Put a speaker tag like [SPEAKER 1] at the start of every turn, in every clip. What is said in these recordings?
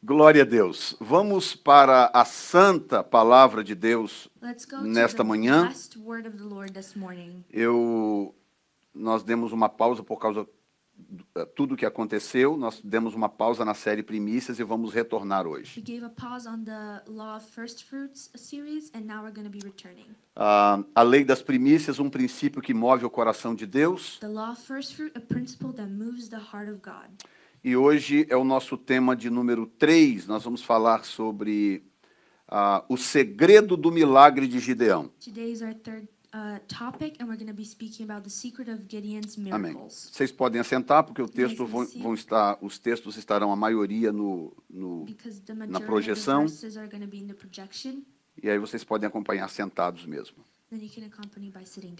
[SPEAKER 1] Glória a Deus. Vamos para a santa palavra de Deus nesta manhã. Nós demos uma pausa por causa de tudo o que aconteceu. Nós demos uma pausa na série Primícias e vamos retornar hoje. A lei das primícias, um princípio que move o coração de Deus. E hoje é o nosso tema de número 3. Nós vamos falar sobre o segredo do milagre de Gideão. Amém. Vocês podem assentar, porque os textos estarão a maioria na projeção. E aí vocês podem acompanhar sentados mesmo.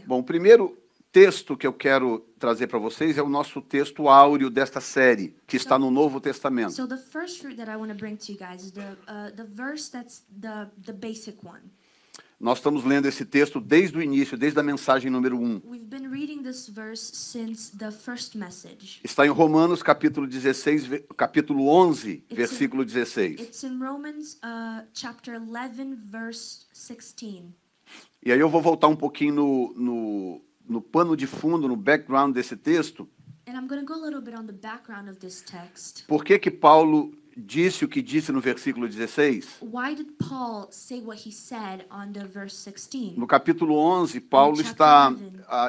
[SPEAKER 1] Bom, o primeiro texto que eu quero trazer para vocês é o nosso texto áureo desta série, que está no Novo Testamento.
[SPEAKER 2] So the first fruit that I want to bring to you guys is the verse that's the basic one.
[SPEAKER 1] Nós estamos lendo esse texto desde o início, desde a mensagem número 1.
[SPEAKER 2] We've been reading this verse since the first message.
[SPEAKER 1] Está em Romanos capítulo 11, versículo 16.
[SPEAKER 2] It's in Romans chapter 11 verse 16.
[SPEAKER 1] E aí eu vou voltar um pouquinho no pano de fundo, no background desse texto. Por que Paulo disse o que disse no versículo 16?
[SPEAKER 2] Why did Paul say what he said on the verse 16?
[SPEAKER 1] No capítulo 11, Paulo está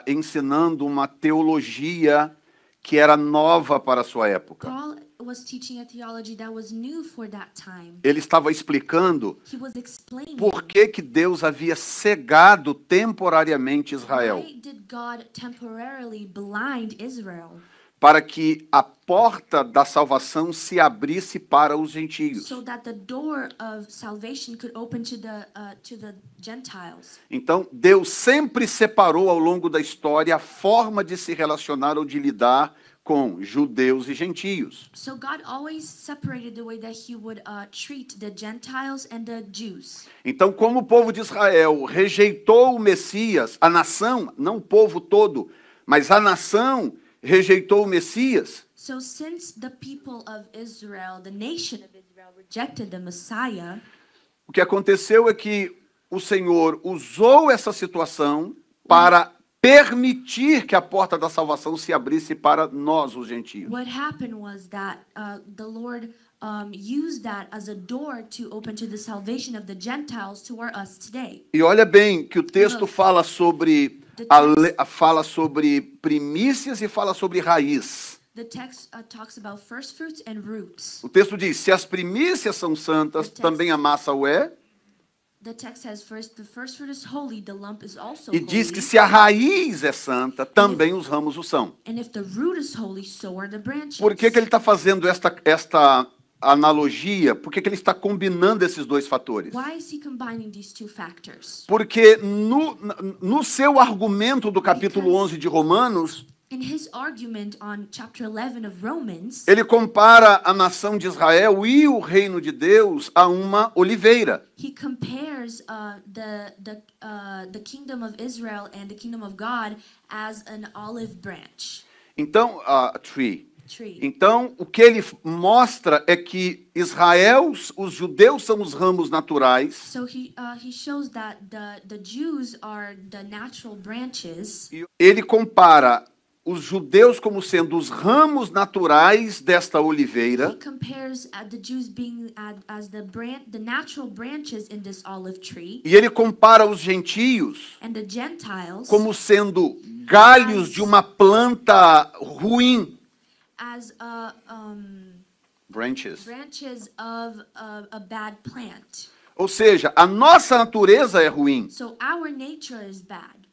[SPEAKER 1] ensinando uma teologia que era nova para a sua época.
[SPEAKER 2] Paul was teaching a theology that was new for that time.
[SPEAKER 1] Ele estava explicando
[SPEAKER 2] He was explaining
[SPEAKER 1] por que Deus havia cegado temporariamente Israel.
[SPEAKER 2] why did God temporarily blind Israel?
[SPEAKER 1] Para que a porta da salvação se abrisse para os gentios.
[SPEAKER 2] So that the door of salvation could open to the Gentiles.
[SPEAKER 1] Então, Deus sempre separou ao longo da história a forma de se relacionar ou de lidar com judeus e gentios.
[SPEAKER 2] So God always separated the way that he would treat the Gentiles and the Jews.
[SPEAKER 1] Então, como o povo de Israel rejeitou o Messias, a nação, não o povo todo, mas a nação rejeitou o Messias.
[SPEAKER 2] So since the people of Israel, the nation of Israel rejected the Messiah,
[SPEAKER 1] o que aconteceu é que o Senhor usou essa situação para permitir que a porta da salvação se abrisse para nós, os gentios.
[SPEAKER 2] What happened was that the Lord used that as a door to open to the salvation of the Gentiles to us today.
[SPEAKER 1] E olha bem que o texto fala sobre primícias e fala sobre raiz.
[SPEAKER 2] The text talks about first fruits and roots.
[SPEAKER 1] O texto diz: se as primícias são santas, também a massa o é.
[SPEAKER 2] The text says the first fruit is holy, the lump is also
[SPEAKER 1] E
[SPEAKER 2] holy.
[SPEAKER 1] diz que se a raiz é santa, também os ramos o são.
[SPEAKER 2] And if the root is holy, so are the branches.
[SPEAKER 1] Por que ele está fazendo esta analogia? Por que ele está combinando esses dois fatores?
[SPEAKER 2] Why is he combining these two factors?
[SPEAKER 1] Porque no seu argumento do capítulo 11 de Romanos,
[SPEAKER 2] in his argument on chapter 11 of Romans,
[SPEAKER 1] ele compara a nação de Israel e o reino de Deus a uma oliveira.
[SPEAKER 2] He compares the kingdom of Israel and the kingdom of God as an olive branch.
[SPEAKER 1] Então, tree. Então, o que ele mostra é que Israel, os judeus são os ramos naturais.
[SPEAKER 2] So he shows that the Jews are the natural branches.
[SPEAKER 1] Ele compara os judeus como sendo os ramos naturais desta oliveira.
[SPEAKER 2] He compares the Jews being as the natural branches in this olive tree.
[SPEAKER 1] E ele compara os gentios
[SPEAKER 2] and the Gentiles
[SPEAKER 1] como sendo galhos de uma planta ruim.
[SPEAKER 2] As
[SPEAKER 1] branches
[SPEAKER 2] of a bad plant.
[SPEAKER 1] Ou seja, a nossa natureza é ruim.
[SPEAKER 2] So our nature is bad.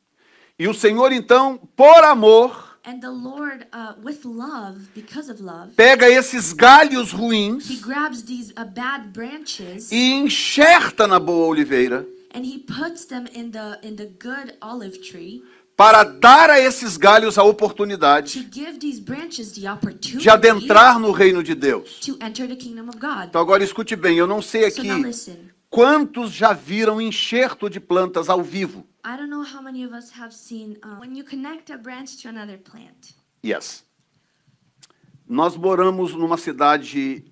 [SPEAKER 1] E o Senhor, então, por amor,
[SPEAKER 2] and the Lord, with love, because of love,
[SPEAKER 1] pega esses galhos ruins
[SPEAKER 2] he grabs these bad branches
[SPEAKER 1] e enxerta na boa oliveira.
[SPEAKER 2] And he puts them in the good olive tree.
[SPEAKER 1] Para dar a esses galhos a oportunidade de adentrar no reino de Deus. Então agora escute bem, eu não sei aqui quantos já viram enxerto de plantas ao vivo. Yes. Nós moramos numa cidade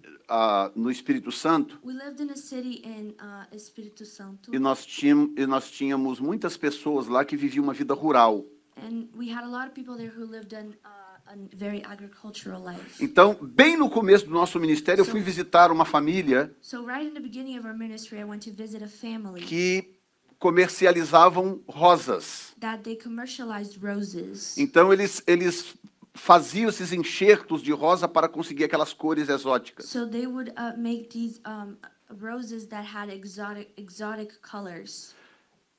[SPEAKER 1] no Espírito Santo.
[SPEAKER 2] We lived in a city in Espírito Santo.
[SPEAKER 1] E nós tínhamos muitas pessoas lá que viviam uma vida rural.
[SPEAKER 2] And we had a lot of people there who lived in a very agricultural life.
[SPEAKER 1] Então, bem no começo do nosso ministério, eu fui visitar uma família
[SPEAKER 2] So right in the beginning of our ministry, I went to visit a family
[SPEAKER 1] que comercializavam rosas.
[SPEAKER 2] that they commercialized roses.
[SPEAKER 1] Então, eles faziam esses enxertos de rosa para conseguir aquelas cores exóticas.
[SPEAKER 2] So they would make these roses that had exotic colors.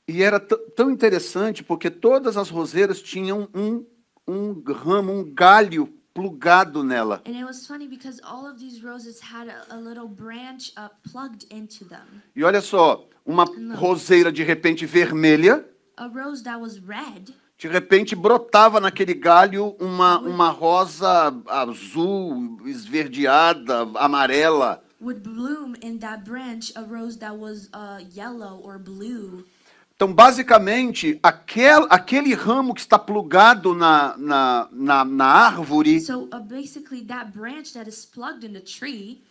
[SPEAKER 1] E era tão interessante porque todas as roseiras tinham um ramo, um galho plugado nela.
[SPEAKER 2] And it was funny because all of these roses had a little branch plugged into them.
[SPEAKER 1] E olha só, uma roseira de repente vermelha,
[SPEAKER 2] A rose that was red,
[SPEAKER 1] de repente brotava naquele galho uma rosa azul, esverdeada, amarela.
[SPEAKER 2] would bloom in that branch a rose that was yellow or blue.
[SPEAKER 1] Então, basicamente, aquele ramo que está plugado na árvore,
[SPEAKER 2] So basically that branch that is plugged in the tree,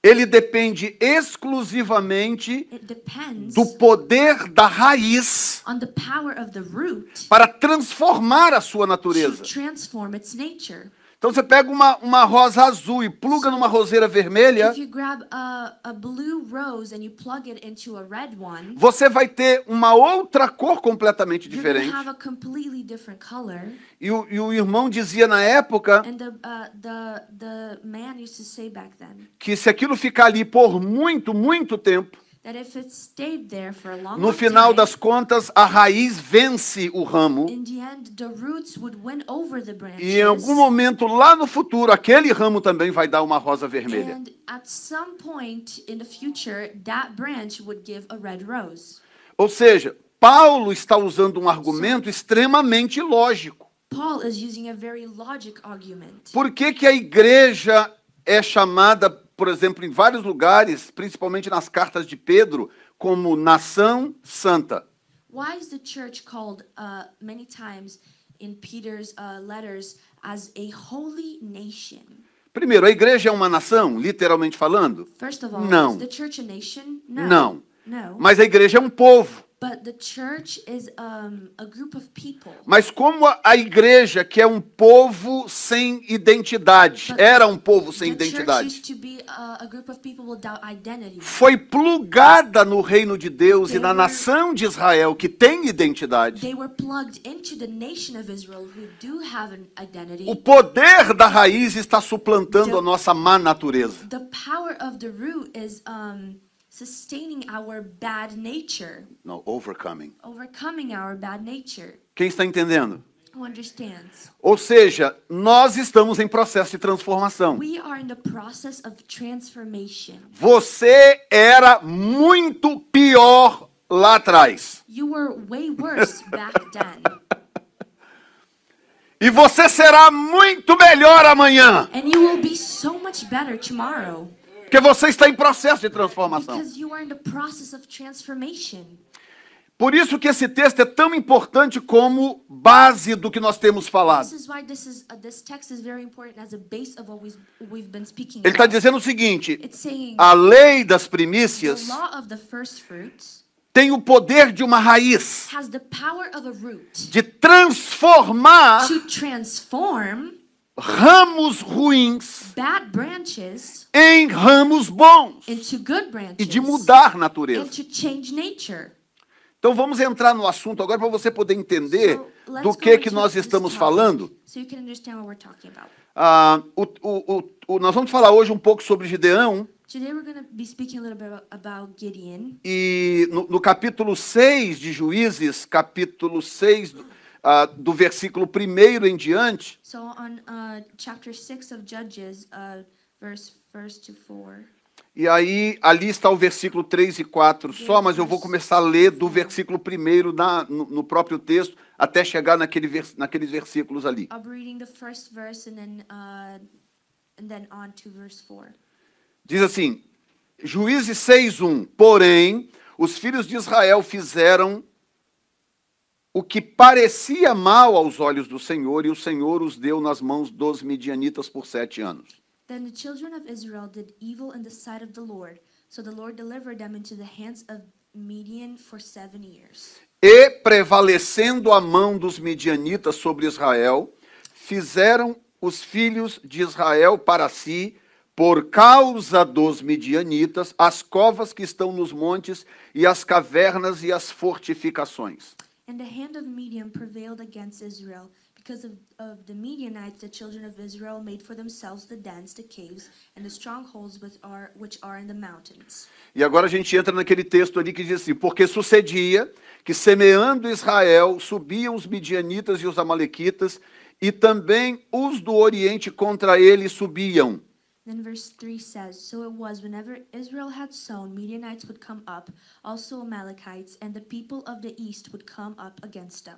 [SPEAKER 1] ele depende exclusivamente
[SPEAKER 2] it depends
[SPEAKER 1] do poder da raiz
[SPEAKER 2] on the power of the root
[SPEAKER 1] para transformar a sua
[SPEAKER 2] to
[SPEAKER 1] natureza.
[SPEAKER 2] transform its nature.
[SPEAKER 1] Então, você pega uma rosa azul e pluga numa roseira vermelha,
[SPEAKER 2] If you grab a blue rose and you plug it into a red one,
[SPEAKER 1] você vai ter uma outra cor completamente
[SPEAKER 2] you're going
[SPEAKER 1] diferente.
[SPEAKER 2] to have a completely different color.
[SPEAKER 1] E o irmão dizia na época
[SPEAKER 2] And the man used to say back then
[SPEAKER 1] que se aquilo ficar ali por muito, muito tempo,
[SPEAKER 2] that if it stayed there for a long,
[SPEAKER 1] no
[SPEAKER 2] long
[SPEAKER 1] final
[SPEAKER 2] time,
[SPEAKER 1] das contas, a raiz vence o ramo.
[SPEAKER 2] in the end, the roots would win over the branches.
[SPEAKER 1] E em algum momento lá no futuro, aquele ramo também vai dar uma rosa vermelha.
[SPEAKER 2] And at some point in the future, that branch would give a red rose.
[SPEAKER 1] Ou seja, Paulo está usando um argumento extremamente lógico.
[SPEAKER 2] Paul is using a very logic argument.
[SPEAKER 1] Por que a igreja é chamada, por exemplo, em vários lugares, principalmente nas cartas de Pedro, como nação santa?
[SPEAKER 2] Why is the church called many times in Peter's letters as a holy nation?
[SPEAKER 1] Primeiro, a igreja é uma nação, literalmente falando?
[SPEAKER 2] First of all,
[SPEAKER 1] Não.
[SPEAKER 2] is the church a nation? No.
[SPEAKER 1] Não.
[SPEAKER 2] No.
[SPEAKER 1] Mas a igreja é um povo.
[SPEAKER 2] But the church is a group of people.
[SPEAKER 1] Mas como a igreja, que é um povo sem identidade, era um povo sem
[SPEAKER 2] The church
[SPEAKER 1] identidade,
[SPEAKER 2] used to be a group of people without identity.
[SPEAKER 1] foi plugada no reino de Deus e na nação de Israel, que tem identidade.
[SPEAKER 2] They were plugged into the nation of Israel who do have an identity.
[SPEAKER 1] O poder da raiz está suplantando a nossa má natureza.
[SPEAKER 2] The power of the root is sustaining our bad nature,
[SPEAKER 1] No, overcoming.
[SPEAKER 2] overcoming our bad nature.
[SPEAKER 1] Quem está entendendo?
[SPEAKER 2] Who understands?
[SPEAKER 1] Ou seja, nós estamos em processo de transformação.
[SPEAKER 2] We are in the process of transformation.
[SPEAKER 1] Você era muito pior lá atrás.
[SPEAKER 2] You were way worse back then.
[SPEAKER 1] E você será muito melhor amanhã.
[SPEAKER 2] And you will be so much better tomorrow.
[SPEAKER 1] Porque você está em processo de transformação.
[SPEAKER 2] Because you are in the process of transformation.
[SPEAKER 1] Por isso que esse texto é tão importante como base do que nós temos falado.
[SPEAKER 2] This is why this text is very important as a base of what we've been speaking
[SPEAKER 1] Ele está
[SPEAKER 2] about.
[SPEAKER 1] dizendo o seguinte:
[SPEAKER 2] It's saying
[SPEAKER 1] a lei das
[SPEAKER 2] the
[SPEAKER 1] primícias
[SPEAKER 2] law of the first fruits
[SPEAKER 1] tem o poder de uma raiz,
[SPEAKER 2] has the power of a root
[SPEAKER 1] de transformar
[SPEAKER 2] to transform
[SPEAKER 1] ramos ruins
[SPEAKER 2] bad branches
[SPEAKER 1] em ramos bons
[SPEAKER 2] into good
[SPEAKER 1] e
[SPEAKER 2] branches
[SPEAKER 1] de mudar a
[SPEAKER 2] and
[SPEAKER 1] natureza.
[SPEAKER 2] to change nature.
[SPEAKER 1] Então vamos entrar no assunto agora para você poder entender
[SPEAKER 2] So, let's
[SPEAKER 1] do
[SPEAKER 2] go
[SPEAKER 1] que
[SPEAKER 2] into
[SPEAKER 1] nós
[SPEAKER 2] this
[SPEAKER 1] estamos
[SPEAKER 2] topic
[SPEAKER 1] falando.
[SPEAKER 2] so you can understand what we're talking about.
[SPEAKER 1] Nós vamos falar hoje um pouco sobre Gideão.
[SPEAKER 2] Today we're going to be speaking a little bit about Gideon.
[SPEAKER 1] E no capítulo 6 de Juízes, capítulo 6, do versículo 1 em diante,
[SPEAKER 2] So on chapter 6 of Judges, verse 1 to 4.
[SPEAKER 1] e aí ali está o versículo 3 e 4 só, mas eu vou começar a ler do versículo 1 no próprio texto, até chegar naqueles versículos ali.
[SPEAKER 2] I'll be reading the first verse and then on to verse 4.
[SPEAKER 1] Diz assim, Juízes 6:1, porém, os filhos de Israel fizeram o que parecia mal aos olhos do Senhor, e o Senhor os deu nas mãos dos midianitas por 7 anos.
[SPEAKER 2] Then the children of Israel did evil in the sight of the Lord, so the Lord delivered them into the hands of Midian for 7 years.
[SPEAKER 1] E prevalecendo a mão dos midianitas sobre Israel, fizeram os filhos de Israel para si, por causa dos midianitas, as covas que estão nos montes e as cavernas e as fortificações.
[SPEAKER 2] And the hand of Midian prevailed against Israel. Because of the Midianites, the children of Israel made for themselves the dens, the caves, and the strongholds which are in the mountains.
[SPEAKER 1] E agora a gente entra naquele texto ali que diz assim, porque sucedia que semeando Israel, subiam os midianitas e os amalequitas, e também os do Oriente contra ele subiam.
[SPEAKER 2] Then verse 3 says, so it was whenever Israel had sown, Midianites would come up, also Amalekites, and the people of the east would come up against them.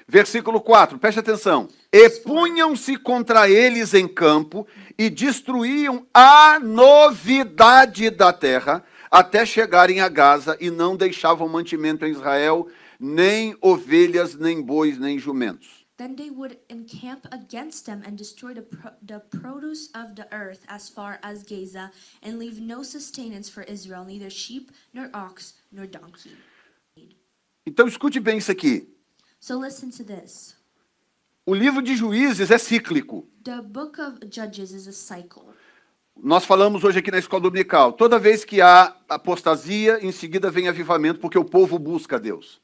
[SPEAKER 1] Versículo 4, preste atenção. E punham-se contra eles em campo e destruíam a novidade da terra até chegarem a Gaza e não deixavam mantimento em Israel, nem ovelhas, nem bois, nem jumentos.
[SPEAKER 2] Then they would encamp against them and destroy the produce of the earth as far as Gaza, and leave no sustenance for Israel, neither sheep, nor ox, nor donkey.
[SPEAKER 1] Então escute bem isso aqui.
[SPEAKER 2] So listen to this.
[SPEAKER 1] O livro de Juízes é cíclico.
[SPEAKER 2] The book of Judges is a cycle.
[SPEAKER 1] Nós falamos hoje aqui na escola dominical, toda vez que há apostasia, em seguida vem avivamento, porque o povo busca a Deus.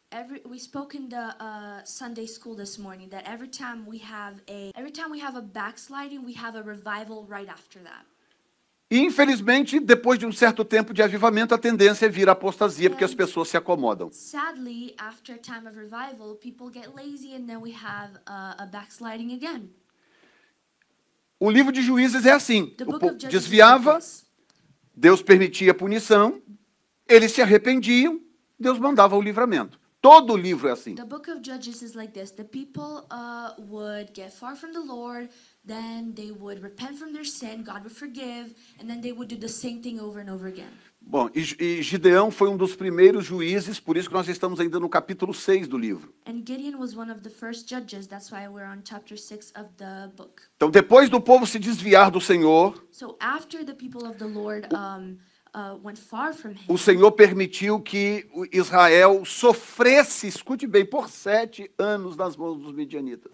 [SPEAKER 2] We spoke in the Sunday school this morning that every time we have a backsliding, we have a revival right after that.
[SPEAKER 1] E infelizmente, depois de um certo tempo de avivamento, a tendência é vir a apostasia, porque as pessoas se acomodam.
[SPEAKER 2] Sadly, after a time of revival, people get lazy and then we have a backsliding again.
[SPEAKER 1] O livro de Juízes é assim. O povo desviava, Deus permitia a punição, eles se arrependiam, Deus mandava o livramento. Todo o livro é assim.
[SPEAKER 2] The book of Judges is like this. The people would get far from the Lord, then they would repent from their sin, God would forgive, and then they would do the same thing over and over again.
[SPEAKER 1] Bom, e Gideão foi um dos primeiros juízes, por isso que nós estamos ainda no capítulo 6 do livro.
[SPEAKER 2] And Gideon was one of the first judges, that's why we're on chapter 6 of the book.
[SPEAKER 1] Então, depois do povo se desviar do Senhor,
[SPEAKER 2] So after the people of the Lord went far from him,
[SPEAKER 1] o Senhor permitiu que Israel sofresse, escute bem, por 7 anos nas mãos dos midianitas.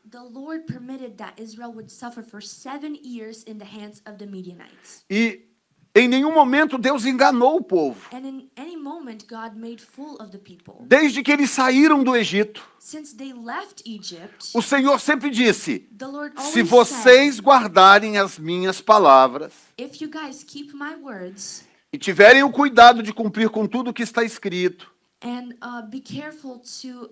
[SPEAKER 2] The Lord permitted that Israel would suffer for 7 years in the hands of the Midianites.
[SPEAKER 1] E em nenhum momento Deus enganou o povo.
[SPEAKER 2] And in any moment God made fool of the people.
[SPEAKER 1] Desde que eles saíram do Egito,
[SPEAKER 2] Since they left Egypt,
[SPEAKER 1] o Senhor sempre disse,
[SPEAKER 2] the Lord always
[SPEAKER 1] se vocês guardarem as minhas palavras
[SPEAKER 2] said, if you guys keep my words
[SPEAKER 1] e tiverem o cuidado de cumprir com tudo o que está escrito,
[SPEAKER 2] and be careful to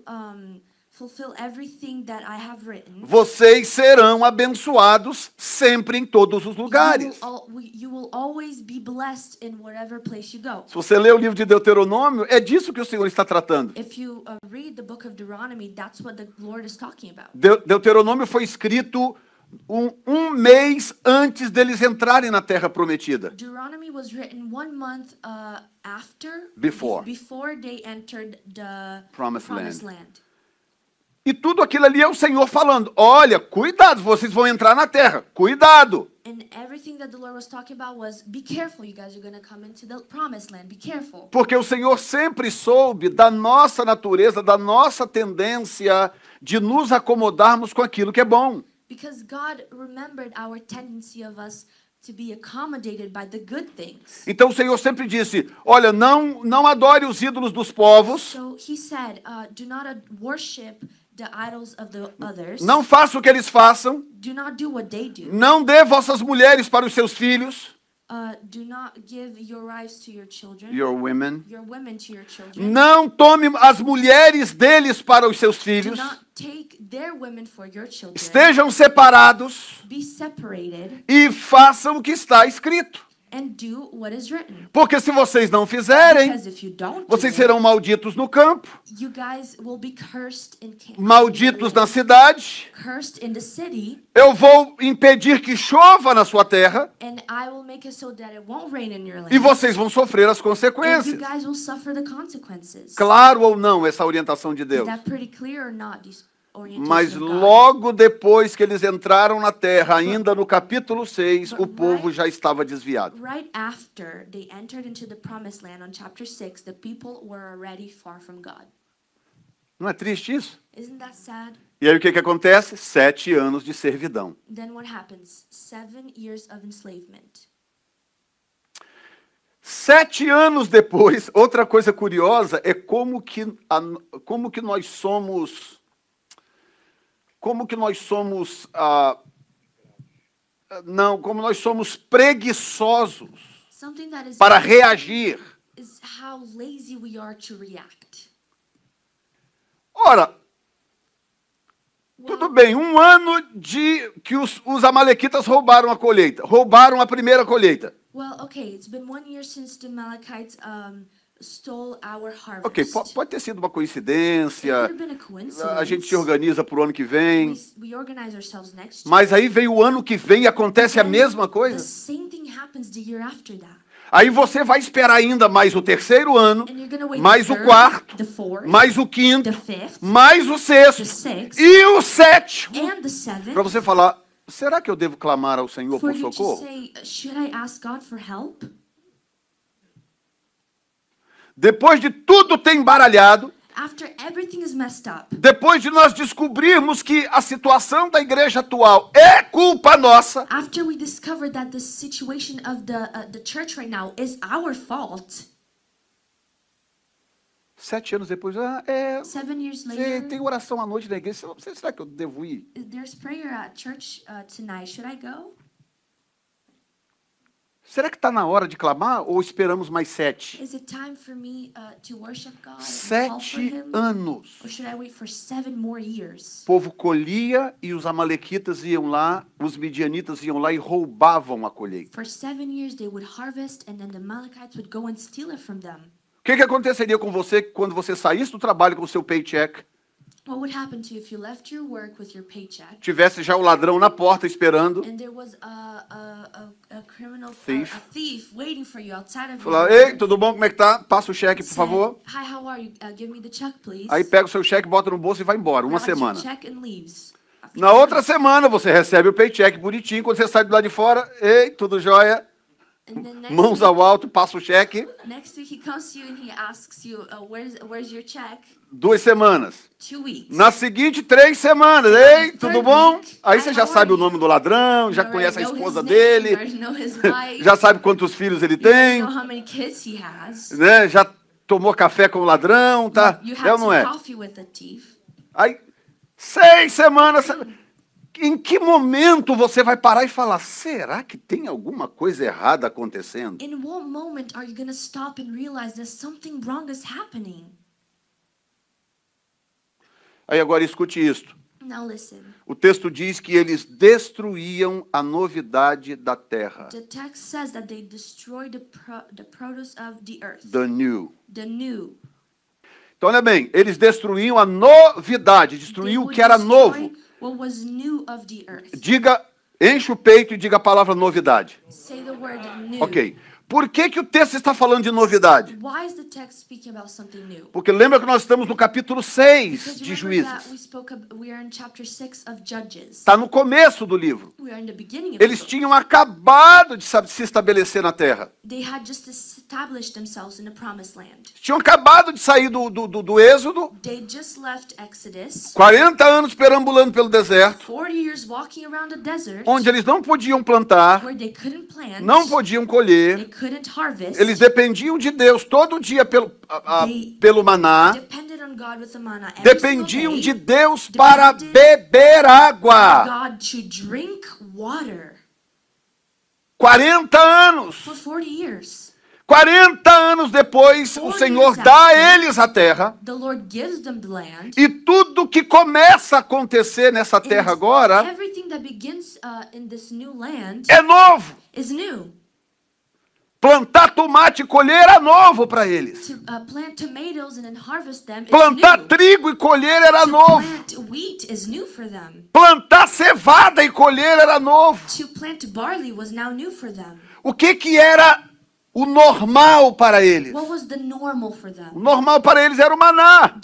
[SPEAKER 2] fulfill everything that I have written,
[SPEAKER 1] vocês serão abençoados sempre em todos os lugares.
[SPEAKER 2] you will always be blessed in whatever place you go.
[SPEAKER 1] Se você lê o livro de Deuteronômio, é disso que o Senhor está tratando.
[SPEAKER 2] If you read the book of Deuteronomy, that's what the Lord is talking about.
[SPEAKER 1] Deuteronômio foi escrito um mês antes deles entrarem na Terra Prometida.
[SPEAKER 2] Deuteronomy was written 1 month
[SPEAKER 1] Before
[SPEAKER 2] they entered the
[SPEAKER 1] Promised
[SPEAKER 2] land.
[SPEAKER 1] E tudo aquilo ali é o Senhor falando, olha, cuidado, vocês vão entrar na terra, cuidado.
[SPEAKER 2] And everything that the Lord was talking about was, be careful, you guys are going to come into the promised land, be careful.
[SPEAKER 1] Porque o Senhor sempre soube da nossa natureza, da nossa tendência de nos acomodarmos com aquilo que é bom.
[SPEAKER 2] Because God remembered our tendency of us to be accommodated by the good things.
[SPEAKER 1] Então o Senhor sempre disse, olha, não adore os ídolos dos povos.
[SPEAKER 2] So he said, do not worship the idols of the others.
[SPEAKER 1] Não faça o que eles façam.
[SPEAKER 2] Do not do what they do.
[SPEAKER 1] Não dê vossas mulheres para os seus filhos.
[SPEAKER 2] Do not give your wives to your children.
[SPEAKER 1] Your women
[SPEAKER 2] to your children.
[SPEAKER 1] Não tome as mulheres deles para os seus filhos.
[SPEAKER 2] Do not take their women for your children.
[SPEAKER 1] Estejam separados.
[SPEAKER 2] Be separated.
[SPEAKER 1] E façam o que está escrito.
[SPEAKER 2] And do what is written.
[SPEAKER 1] Porque se vocês não fizerem,
[SPEAKER 2] Because if you don't
[SPEAKER 1] vocês serão malditos no campo,
[SPEAKER 2] you guys will be cursed in
[SPEAKER 1] malditos na cidade.
[SPEAKER 2] Cursed in the city.
[SPEAKER 1] Eu vou impedir que chova na sua terra.
[SPEAKER 2] And I will make it so that it won't rain in your land.
[SPEAKER 1] E vocês vão sofrer as
[SPEAKER 2] And
[SPEAKER 1] consequências.
[SPEAKER 2] you guys will suffer the consequences.
[SPEAKER 1] Claro ou não essa orientação de Deus?
[SPEAKER 2] Is that pretty clear or not?
[SPEAKER 1] Mas logo depois que eles entraram na terra, ainda no capítulo 6, o povo já estava desviado.
[SPEAKER 2] Right after they entered into the promised land on chapter 6, the people were already far from God.
[SPEAKER 1] Não é triste isso?
[SPEAKER 2] Isn't that sad?
[SPEAKER 1] E aí o que acontece? 7 anos de servidão.
[SPEAKER 2] Then what happens? 7 years of enslavement.
[SPEAKER 1] 7 anos depois, outra coisa curiosa é como que nós somos preguiçosos para reagir.
[SPEAKER 2] Is how lazy we are to react.
[SPEAKER 1] Ora, tudo bem, um ano de que os amalequitas roubaram a colheita, roubaram a primeira colheita.
[SPEAKER 2] Well, okay, it's been 1 year since the Amalekites stole our harvest.
[SPEAKER 1] Ok, pode ter sido uma coincidência.
[SPEAKER 2] It could have been a coincidence.
[SPEAKER 1] A gente se organiza para o ano que vem.
[SPEAKER 2] We organize ourselves next year.
[SPEAKER 1] Mas aí veio o ano que vem e acontece a mesma coisa.
[SPEAKER 2] The same thing happens the year after that.
[SPEAKER 1] Aí você vai esperar ainda mais o terceiro ano, mais o quarto, mais o quinto, mais o sexto e o sétimo, para você falar, será que eu devo clamar ao Senhor por socorro? Depois de tudo ter embaralhado, depois de nós descobrirmos que a situação da igreja atual é culpa nossa,
[SPEAKER 2] after we discovered that the situation of the church right now is our fault,
[SPEAKER 1] 7 anos depois,
[SPEAKER 2] 7 years later,
[SPEAKER 1] tem oração à noite na igreja, será que eu devo ir?
[SPEAKER 2] There's prayer at church tonight. Should I go?
[SPEAKER 1] Será que está na hora de clamar ou esperamos mais 7?
[SPEAKER 2] Is it time for me to worship God?
[SPEAKER 1] 7 anos.
[SPEAKER 2] Or should I wait for 7 more years?
[SPEAKER 1] O povo colhia e os amalequitas iam lá, os midianitas iam lá e roubavam a colheita.
[SPEAKER 2] For 7 years they would harvest and then the Amalekites would go and steal it from them.
[SPEAKER 1] O que aconteceria com você quando você saísse do trabalho com o seu paycheck?
[SPEAKER 2] What would happen to you if you left your work with your paycheck?
[SPEAKER 1] Tivesse já o ladrão na porta esperando.
[SPEAKER 2] And there was a criminal,
[SPEAKER 1] thief.
[SPEAKER 2] A thief waiting for you outside of
[SPEAKER 1] Falar,
[SPEAKER 2] your
[SPEAKER 1] ei, tudo bom? Como é que tá? Passa o cheque, por favor.
[SPEAKER 2] Hi, how are you? Give me the check, please.
[SPEAKER 1] Aí pega o seu cheque, bota no bolso e vai embora, uma semana.
[SPEAKER 2] Check and leaves.
[SPEAKER 1] Na outra semana você recebe o paycheck bonitinho, quando você sai do lado de fora, ei, tudo jóia? Mãos ao alto, passa o cheque.
[SPEAKER 2] Next week he comes to you and he asks you, where's your check?
[SPEAKER 1] 2 semanas.
[SPEAKER 2] 2 weeks.
[SPEAKER 1] Na seguinte, 3 semanas. Ei, tudo bom? Aí você já sabe o nome do ladrão, já conhece a esposa dele, já sabe quantos filhos ele tem, né? Já tomou café com o ladrão, tá? É ou não é? Aí, 6 semanas. Em que momento você vai parar e falar, será que tem alguma coisa errada acontecendo?
[SPEAKER 2] In what moment are you going to stop and realize that something wrong is happening?
[SPEAKER 1] Aí agora escute isto.
[SPEAKER 2] Now listen.
[SPEAKER 1] O texto diz que eles destruíam a novidade da terra.
[SPEAKER 2] The text says that they destroyed the produce of the earth.
[SPEAKER 1] The new.
[SPEAKER 2] The new.
[SPEAKER 1] Então olha bem, eles destruíam a novidade, destruíam o que era novo.
[SPEAKER 2] What was new of the earth.
[SPEAKER 1] Diga, enche o peito e diga a palavra novidade.
[SPEAKER 2] Say the word new.
[SPEAKER 1] Ok. Por que o texto está falando de novidade?
[SPEAKER 2] Why is the text speaking about something new?
[SPEAKER 1] Porque lembra que nós estamos no capítulo 6 de Juízes. Está no começo do livro. Eles tinham acabado de se estabelecer na terra. Tinham acabado de sair do Êxodo. 40 anos perambulando pelo deserto. Onde eles não podiam plantar, não podiam colher. Eles dependiam de Deus todo dia pelo maná. Dependiam de Deus para beber água. 40 anos. 40 anos depois, o Senhor dá a eles a terra. E tudo que começa a acontecer nessa terra agora é novo. Plantar tomate e colher era novo para eles. Plantar trigo e colher era novo. Plantar cevada e colher era novo. O que era o normal para eles? O normal para eles era o maná.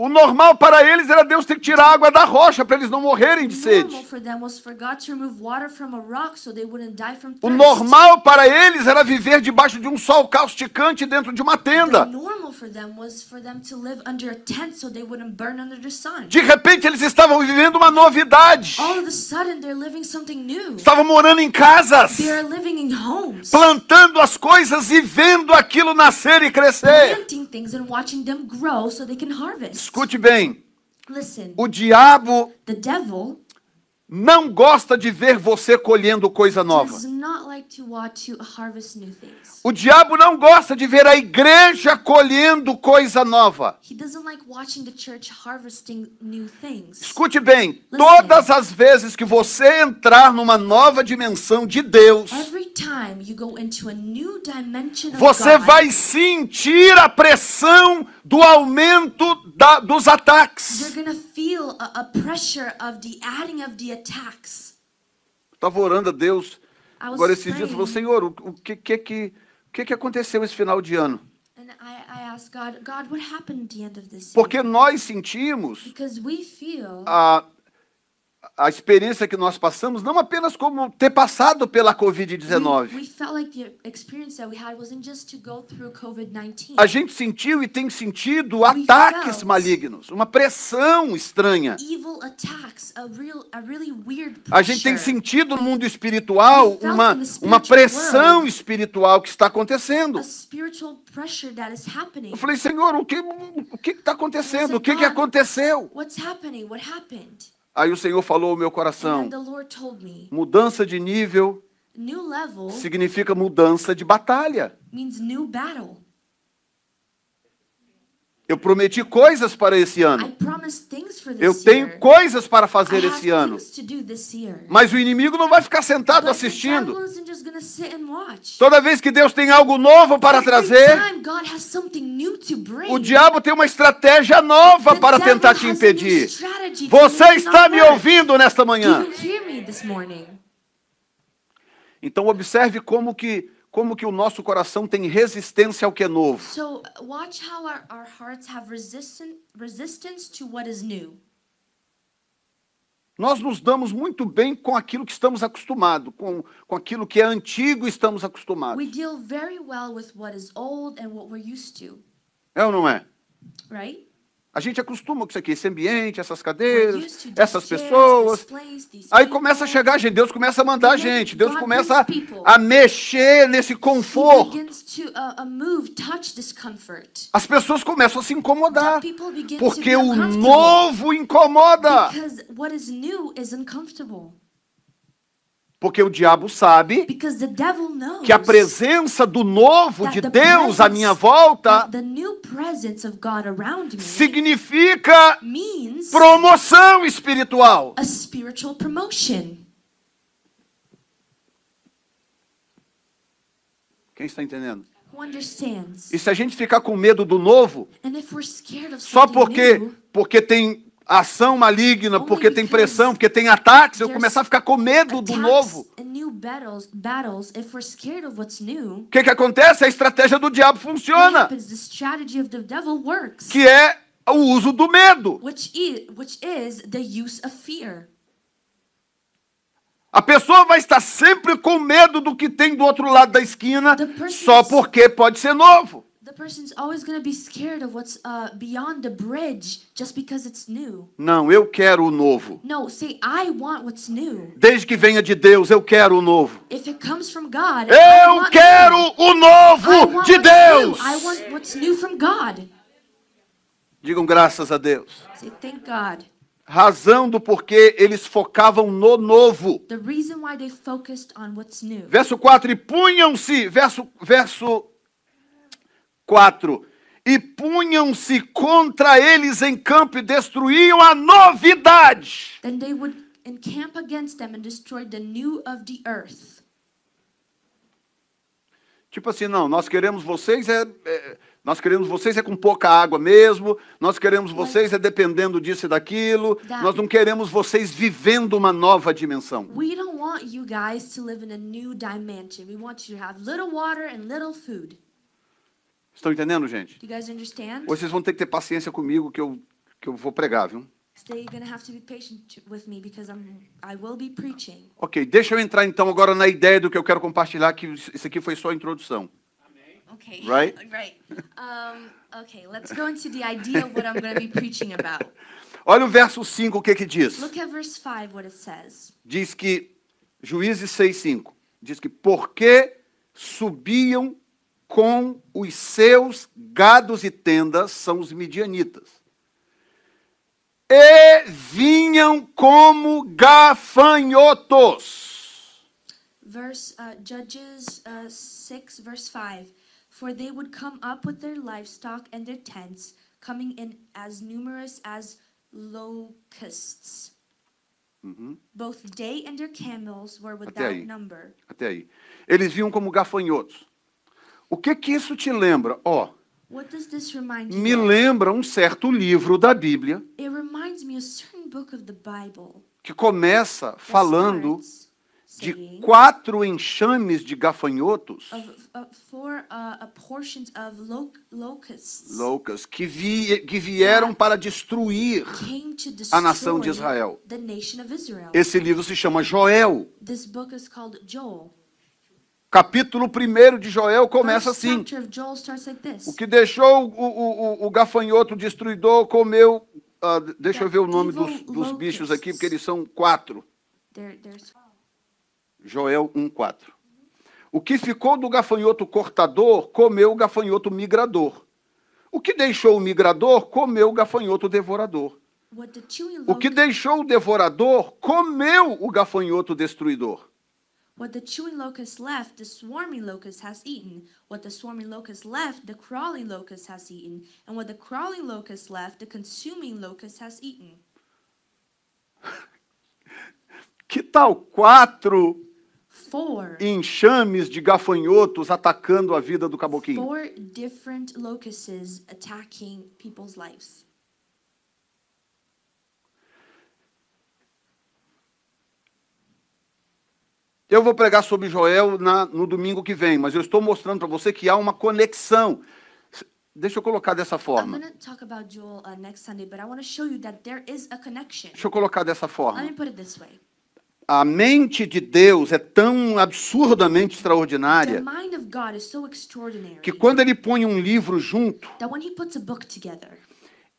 [SPEAKER 1] O normal para eles era Deus ter que tirar a água da rocha para eles não morrerem de sede. O normal para eles era viver debaixo de um sol causticante dentro de uma tenda. De repente eles estavam vivendo uma novidade. Estavam morando em casas, plantando as coisas e vendo aquilo nascer e crescer. Escute bem, o diabo não gosta de ver você colhendo coisa nova. O diabo não gosta de ver a igreja colhendo coisa nova. Escute bem, todas as vezes que você entrar numa nova dimensão de Deus, você vai sentir a pressão do aumento dos ataques. Estava orando a Deus agora esses dias, falou, Senhor, o que aconteceu esse final de ano? Porque nós sentimos a experiência que nós passamos, não apenas como ter passado pela Covid-19. A gente sentiu e tem sentido ataques malignos, uma pressão estranha. A gente tem sentido no mundo espiritual uma pressão espiritual que está acontecendo. Eu falei, Senhor, o que está acontecendo? O que aconteceu? Aí o Senhor falou ao meu coração, mudança de nível significa mudança de batalha. Eu prometi coisas para esse ano. Eu tenho coisas para fazer esse ano. Mas o inimigo não vai ficar sentado assistindo. Toda vez que Deus tem algo novo para trazer, o diabo tem uma estratégia nova para tentar te impedir. Você está me ouvindo nesta manhã? Então observe como que o nosso coração tem resistência ao que é novo.
[SPEAKER 2] So watch how our hearts have resistance to what is new.
[SPEAKER 1] Nós nos damos muito bem com aquilo que estamos acostumados, com aquilo que é antigo estamos acostumados.
[SPEAKER 2] We deal very well with what is old and what we're used to.
[SPEAKER 1] É ou não é?
[SPEAKER 2] Right?
[SPEAKER 1] A gente acostuma com isso aqui, esse ambiente, essas cadeiras, essas pessoas. Aí começa a chegar gente, Deus começa a mandar gente, Deus começa a mexer nesse conforto. As pessoas começam a se incomodar, porque o novo incomoda. Porque o diabo sabe que a presença do novo de Deus à minha volta significa promoção espiritual. Quem está entendendo? E se a gente ficar com medo do novo, só porque tem ação maligna, porque tem pressão, porque tem ataques, eu começar a ficar com medo do novo. O que acontece? A estratégia do diabo funciona, que é o uso do medo. A pessoa vai estar sempre com medo do que tem do outro lado da esquina, só porque pode ser novo.
[SPEAKER 2] The person's always going to be scared of what's beyond the bridge just because it's new.
[SPEAKER 1] Não, eu quero o novo.
[SPEAKER 2] No, say I want what's new.
[SPEAKER 1] Desde que venha de Deus, eu quero o novo.
[SPEAKER 2] If it comes from God,
[SPEAKER 1] eu quero o novo de Deus.
[SPEAKER 2] I want what's new from God.
[SPEAKER 1] Digam graças a Deus.
[SPEAKER 2] Say thank God.
[SPEAKER 1] Razão do porquê eles focavam no novo.
[SPEAKER 2] The reason why they focused on what's new.
[SPEAKER 1] Verso 4, e punham-se, verso 4, e punham-se contra eles em campo e destruíam a novidade.
[SPEAKER 2] Then they would encamp against them and destroy the new of the earth.
[SPEAKER 1] Tipo assim, não, nós queremos vocês com pouca água mesmo, nós queremos vocês dependendo disso e daquilo, nós não queremos vocês vivendo uma nova dimensão.
[SPEAKER 2] We don't want you guys to live in a new dimension. We want you to have little water and little food.
[SPEAKER 1] Estão entendendo, gente?
[SPEAKER 2] Do you guys understand?
[SPEAKER 1] Vocês vão ter que ter paciência comigo, que eu que eu vou pregar, viu? Ok, deixa eu entrar então agora na ideia do que eu quero compartilhar, que isso aqui foi só a introdução.
[SPEAKER 2] Okay.
[SPEAKER 1] Right?
[SPEAKER 2] Right. Okay, let's go into the idea of what I'm going to be preaching about.
[SPEAKER 1] Olha o verso 5, o que que diz?
[SPEAKER 2] Look at verse 5, what it says.
[SPEAKER 1] Diz que, Juízes 6:5, diz que porque subiam com os seus gados e tendas, são os midianitas, e vinham como gafanhotos.
[SPEAKER 2] Judges 6, verse 5. For they would come up with their livestock and their tents, coming in as numerous as locusts. Both they and their camels were without number.
[SPEAKER 1] Até aí. Eles vinham como gafanhotos. O que que isso te lembra?
[SPEAKER 2] What does this remind you
[SPEAKER 1] Me
[SPEAKER 2] of?
[SPEAKER 1] lembra um certo livro da Bíblia
[SPEAKER 2] It reminds me of a certain book of the Bible
[SPEAKER 1] que começa
[SPEAKER 2] that
[SPEAKER 1] falando
[SPEAKER 2] starts
[SPEAKER 1] de
[SPEAKER 2] saying
[SPEAKER 1] 4 enxames de gafanhotos
[SPEAKER 2] four portions of locusts
[SPEAKER 1] loucas que vieram para destruir
[SPEAKER 2] came to
[SPEAKER 1] a nação de
[SPEAKER 2] destroy
[SPEAKER 1] Israel.
[SPEAKER 2] the nation of Israel.
[SPEAKER 1] Esse livro se chama Joel.
[SPEAKER 2] This book is called Joel.
[SPEAKER 1] Capítulo 1 de Joel começa
[SPEAKER 2] First
[SPEAKER 1] assim.
[SPEAKER 2] chapter of Joel starts like this.
[SPEAKER 1] O que deixou o gafanhoto destruidor comeu... deixa eu ver o nome dos bichos aqui, porque eles são 4.
[SPEAKER 2] There's
[SPEAKER 1] Joel 1:4. O que ficou do gafanhoto cortador, comeu o gafanhoto migrador. O que deixou o migrador, comeu o gafanhoto devorador. O que deixou o devorador, comeu o gafanhoto destruidor.
[SPEAKER 2] What the chewing locust left, the swarming locust has eaten. What the swarming locust left, the crawling locust has eaten. And what the crawling locust left, the consuming locust has eaten.
[SPEAKER 1] Que tal 4
[SPEAKER 2] Four
[SPEAKER 1] enxames de gafanhotos atacando a vida do caboquinho?
[SPEAKER 2] different locusts attacking people's lives.
[SPEAKER 1] Eu vou pregar sobre Joel no domingo que vem, mas eu estou mostrando para você que há uma conexão. Deixa eu colocar dessa forma.
[SPEAKER 2] I'm going to talk about Joel next Sunday, but I want to show you that there is a connection.
[SPEAKER 1] Deixa eu colocar dessa
[SPEAKER 2] Let
[SPEAKER 1] forma.
[SPEAKER 2] me put it this way.
[SPEAKER 1] A mente de Deus é tão absurdamente
[SPEAKER 2] The
[SPEAKER 1] extraordinária
[SPEAKER 2] mind of God is so extraordinary
[SPEAKER 1] que quando ele põe um livro junto,
[SPEAKER 2] that when he puts a book together,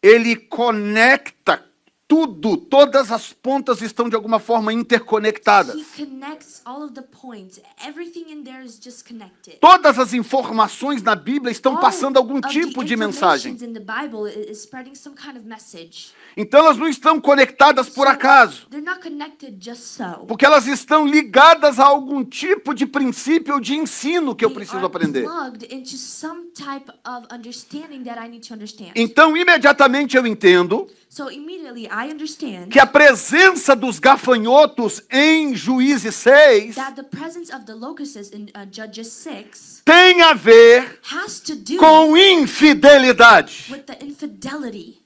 [SPEAKER 1] ele conecta tudo, todas as pontas estão de alguma forma interconectadas.
[SPEAKER 2] he connects all of the points. Everything in there is just connected.
[SPEAKER 1] Todas as informações na Bíblia estão passando algum
[SPEAKER 2] All of the
[SPEAKER 1] tipo de mensagem.
[SPEAKER 2] informations in the Bible is spreading some kind of message.
[SPEAKER 1] Então elas não estão conectadas por acaso,
[SPEAKER 2] They're not connected just so.
[SPEAKER 1] porque elas estão ligadas a algum tipo de princípio ou de ensino que eu
[SPEAKER 2] They
[SPEAKER 1] preciso
[SPEAKER 2] are
[SPEAKER 1] aprender.
[SPEAKER 2] plugged into some type of understanding that I need to understand.
[SPEAKER 1] Então, imediatamente eu entendo
[SPEAKER 2] So immediately I understand
[SPEAKER 1] que a presença dos gafanhotos em Juízes 6
[SPEAKER 2] that the presence of the locusts in Judges 6
[SPEAKER 1] tem a ver
[SPEAKER 2] has to do
[SPEAKER 1] com infidelidade.
[SPEAKER 2] with the infidelity.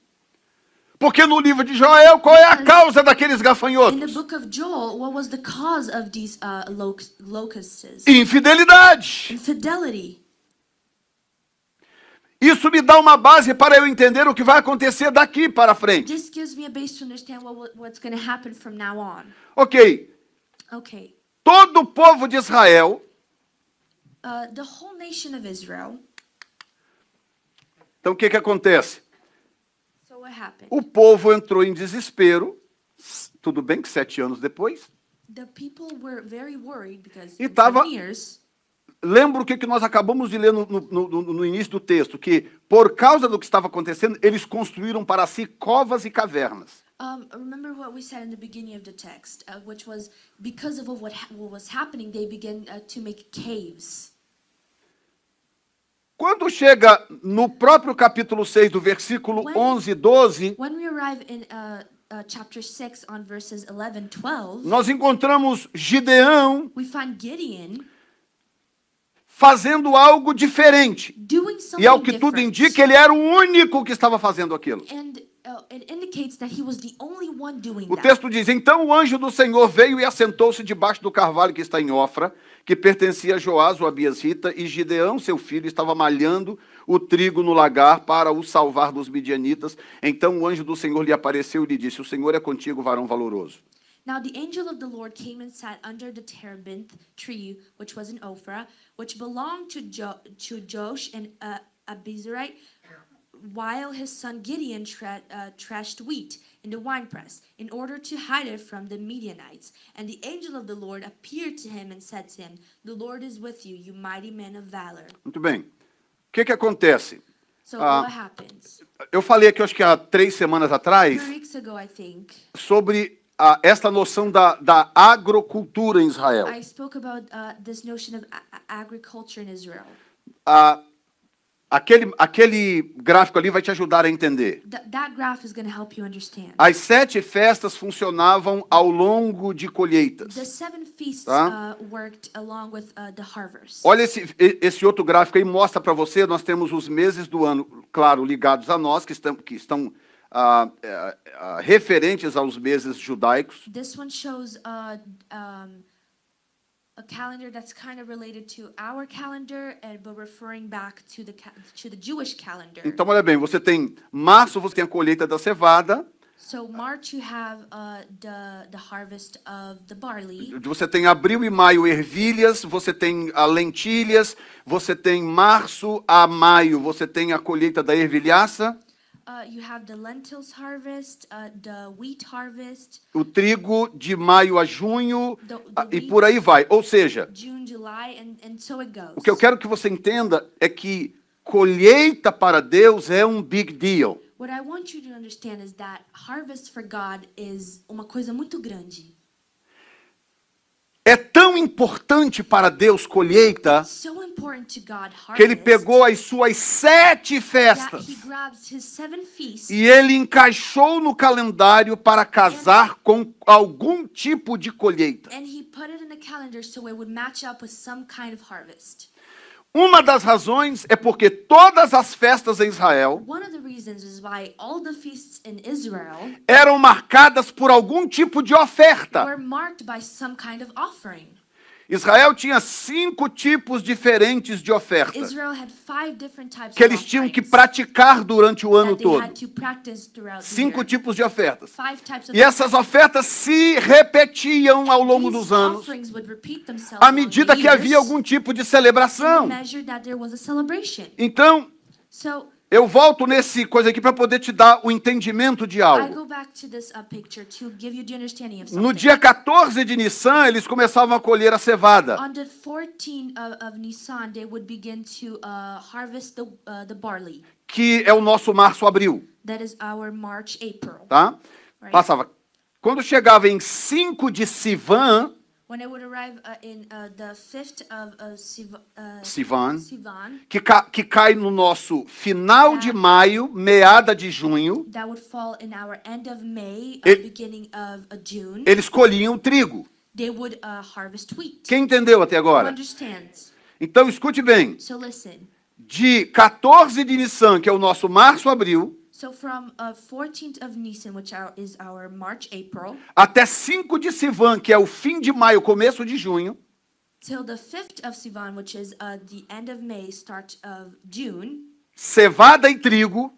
[SPEAKER 1] Porque no livro de Joel, qual é a causa daqueles
[SPEAKER 2] In the
[SPEAKER 1] gafanhotos?
[SPEAKER 2] book of Joel, what was the cause of these locusts?
[SPEAKER 1] Infidelidade.
[SPEAKER 2] Infidelity.
[SPEAKER 1] Isso me dá uma base para eu entender o que vai acontecer daqui para frente.
[SPEAKER 2] This gives me a base to understand what's going to happen from now on.
[SPEAKER 1] Ok,
[SPEAKER 2] Okay.
[SPEAKER 1] todo o povo de Israel,
[SPEAKER 2] The whole nation of Israel.
[SPEAKER 1] então o que acontece?
[SPEAKER 2] So what happened?
[SPEAKER 1] O povo entrou em desespero, tudo bem que 7 anos depois.
[SPEAKER 2] The people were very worried because
[SPEAKER 1] E
[SPEAKER 2] in
[SPEAKER 1] tava-
[SPEAKER 2] 7 years,
[SPEAKER 1] Lembra o que nós acabamos de ler no início do texto, que por causa do que estava acontecendo, eles construíram para si covas e cavernas.
[SPEAKER 2] remember what we said in the beginning of the text, which was because of what was happening, they began to make caves.
[SPEAKER 1] Quando chega no próprio capítulo 6, do versículo 11 e 12,
[SPEAKER 2] When we arrive in chapter 6 on verses 11, 12,
[SPEAKER 1] nós encontramos Gideão
[SPEAKER 2] we find Gideon
[SPEAKER 1] fazendo algo diferente.
[SPEAKER 2] doing something
[SPEAKER 1] E ao que tudo
[SPEAKER 2] different.
[SPEAKER 1] indica, ele era o único que estava fazendo aquilo.
[SPEAKER 2] And
[SPEAKER 1] O texto diz, então o anjo do Senhor veio e assentou-se debaixo do carvalho que está em Ofra, que pertencia a Joás, o abiezrita, e Gideão, seu filho, estava malhando o trigo no lagar para o salvar dos midianitas. Então o anjo do Senhor lhe apareceu e lhe disse, o Senhor é contigo, varão valoroso.
[SPEAKER 2] Now the angel of the Lord came and sat under the terebinth tree, which was in Ophrah, which belonged to Joash and Abiezrite, while his son Gideon threshed wheat in the winepress, in order to hide it from the Midianites. And the angel of the Lord appeared to him and said to him, the Lord is with you, you mighty man of valor.
[SPEAKER 1] Muito bem. O que acontece?
[SPEAKER 2] So what happens?
[SPEAKER 1] Eu falei aqui, acho que há 3 semanas atrás,
[SPEAKER 2] 3 weeks ago, I think,
[SPEAKER 1] sobre esta noção da agrocultura em Israel.
[SPEAKER 2] I spoke about this notion of agriculture in Israel.
[SPEAKER 1] Aquele gráfico ali vai te ajudar a entender.
[SPEAKER 2] That graph is going to help you understand.
[SPEAKER 1] As 7 festas funcionavam ao longo de colheitas.
[SPEAKER 2] The 7 feasts worked along with the harvest.
[SPEAKER 1] Olha esse outro gráfico aí, mostra para você, nós temos os meses do ano, claro, ligados a nós, que estão referentes aos meses judaicos.
[SPEAKER 2] This one shows a calendar that's kind of related to our calendar, but referring back to the Jewish calendar.
[SPEAKER 1] Então, olha bem, você tem março, você tem a colheita da cevada.
[SPEAKER 2] So March you have the harvest of the barley.
[SPEAKER 1] Você tem abril e maio ervilhas, você tem lentilhas, você tem março a maio, você tem a colheita da ervilhaça.
[SPEAKER 2] You have the lentils harvest, the wheat harvest.
[SPEAKER 1] O trigo de maio a junho e por aí vai. Ou seja,
[SPEAKER 2] June, July, and so it goes.
[SPEAKER 1] O que eu quero que você entenda é que colheita para Deus é um big deal.
[SPEAKER 2] What I want you to understand is that harvest for God is uma coisa muito grande.
[SPEAKER 1] É tão importante para Deus colheita
[SPEAKER 2] So important to God, harvest,
[SPEAKER 1] que ele pegou as suas 7 festas
[SPEAKER 2] that he grabs his 7 feasts,
[SPEAKER 1] e ele encaixou no calendário para casar com algum tipo de colheita.
[SPEAKER 2] and he put it in the calendar so it would match up with some kind of harvest.
[SPEAKER 1] Uma das razões é porque todas as festas em Israel
[SPEAKER 2] One of the reasons is why all the feasts in Israel
[SPEAKER 1] eram marcadas por algum tipo de oferta.
[SPEAKER 2] were marked by some kind of offering.
[SPEAKER 1] Israel tinha 5 tipos diferentes de oferta
[SPEAKER 2] Israel had 5 different types
[SPEAKER 1] que eles tinham que praticar durante o ano todo. 5 tipos de ofertas. E essas ofertas se repetiam ao longo dos anos, à medida que havia algum tipo de celebração. Então, eu volto nesse coisa aqui para poder te dar o entendimento de algo. No dia 14 de Nissan, eles começavam a colher a cevada.
[SPEAKER 2] On the 14th of Nisan, they would begin to harvest the barley.
[SPEAKER 1] Que é o nosso março-abril.
[SPEAKER 2] That is our March, April.
[SPEAKER 1] Tá?
[SPEAKER 2] Right?
[SPEAKER 1] Passava. Quando chegava em 5 de Sivan,
[SPEAKER 2] when it would arrive in the 5th of
[SPEAKER 1] Sivan,
[SPEAKER 2] Sivan,
[SPEAKER 1] que cai no nosso final de maio, meada de junho,
[SPEAKER 2] that would fall in our end of May, beginning of June,
[SPEAKER 1] eles colhiam o trigo.
[SPEAKER 2] They would harvest wheat.
[SPEAKER 1] Quem entendeu até agora?
[SPEAKER 2] Understands?
[SPEAKER 1] Então escute bem.
[SPEAKER 2] So listen.
[SPEAKER 1] De 14 de Nissan, que é o nosso março-abril,
[SPEAKER 2] so from 14th of Nisan, which is our March, April,
[SPEAKER 1] até 5 de Sivan, que é o fim de maio, começo de junho,
[SPEAKER 2] till the 5th of Sivan, which is the end of May, start of June,
[SPEAKER 1] cevada e trigo,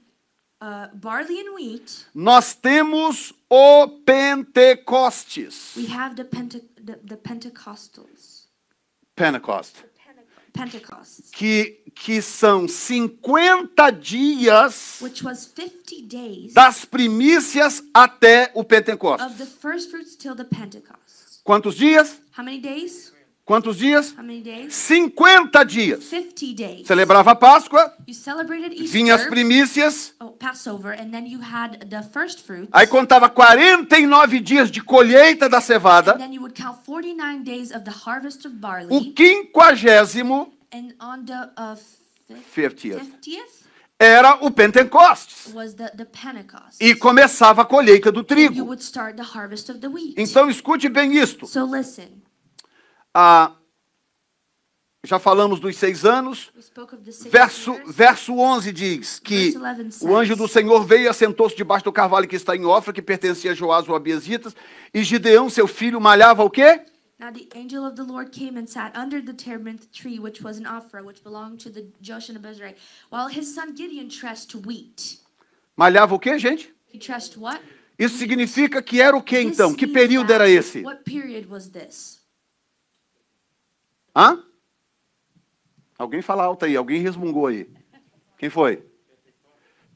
[SPEAKER 2] barley and wheat,
[SPEAKER 1] nós temos o Pentecostes.
[SPEAKER 2] We have the Pentecostals.
[SPEAKER 1] Pentecost.
[SPEAKER 2] Pentecost.
[SPEAKER 1] Que são 50 dias
[SPEAKER 2] which was 50 days
[SPEAKER 1] das primícias até o Pentecostes.
[SPEAKER 2] Of the first fruits till the Pentecost.
[SPEAKER 1] Quantos dias?
[SPEAKER 2] How many days?
[SPEAKER 1] Quantos dias?
[SPEAKER 2] How many days?
[SPEAKER 1] 50 dias.
[SPEAKER 2] 50 days.
[SPEAKER 1] Celebrava a Páscoa.
[SPEAKER 2] You celebrated Easter.
[SPEAKER 1] Vinha as primícias.
[SPEAKER 2] Passover, and then you had the first fruits.
[SPEAKER 1] Aí contava 49 dias de colheita da cevada.
[SPEAKER 2] And then you would count 49 days of the harvest of barley.
[SPEAKER 1] O 50º
[SPEAKER 2] and on the
[SPEAKER 1] 50th
[SPEAKER 2] era
[SPEAKER 1] o Pentecostes.
[SPEAKER 2] Was the Pentecost.
[SPEAKER 1] E começava a colheita do trigo.
[SPEAKER 2] You would start the harvest of the wheat.
[SPEAKER 1] Então escute bem isto.
[SPEAKER 2] So listen.
[SPEAKER 1] já falamos dos 6 anos. Verso 11 diz que o anjo do Senhor veio e assentou-se debaixo do carvalho que está em Ofra, que pertencia a Joás o Abiezita, e Gideão, seu filho, malhava o quê?
[SPEAKER 2] Now the angel of the Lord came and sat under the terebinth tree, which was in Ophrah, which belonged to the Joshua of Israel, while his son Gideon threshed wheat.
[SPEAKER 1] Malhava o quê, gente?
[SPEAKER 2] He threshed what?
[SPEAKER 1] Isso significa que era o quê, então? Que período era esse?
[SPEAKER 2] What period was this?
[SPEAKER 1] Hã? Alguém fala alto aí, alguém resmungou aí. Quem foi?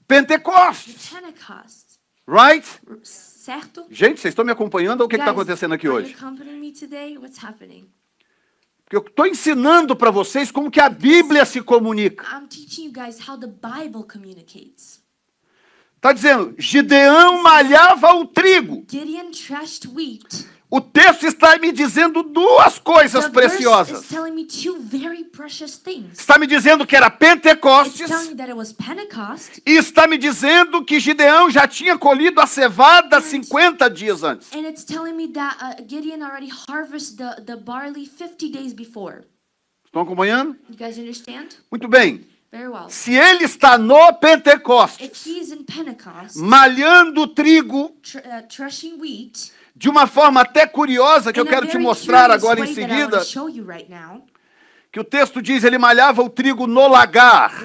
[SPEAKER 1] Pentecostes.
[SPEAKER 2] Pentecost.
[SPEAKER 1] Right?
[SPEAKER 2] Certo?
[SPEAKER 1] Gente, vocês estão me acompanhando ou o que está acontecendo aqui hoje? Porque eu estou ensinando para vocês como que a Bíblia se comunica. Está dizendo, Gideão malhava o trigo. O texto está me dizendo duas coisas preciosas. Está me dizendo que era Pentecostes. E está me dizendo que Gideão já tinha colhido a cevada 50 dias antes. Estão acompanhando? Muito bem. Se ele está no Pentecostes, malhando o trigo, de uma forma até curiosa, que eu quero te mostrar agora em seguida, que o texto diz, ele malhava o trigo no lagar.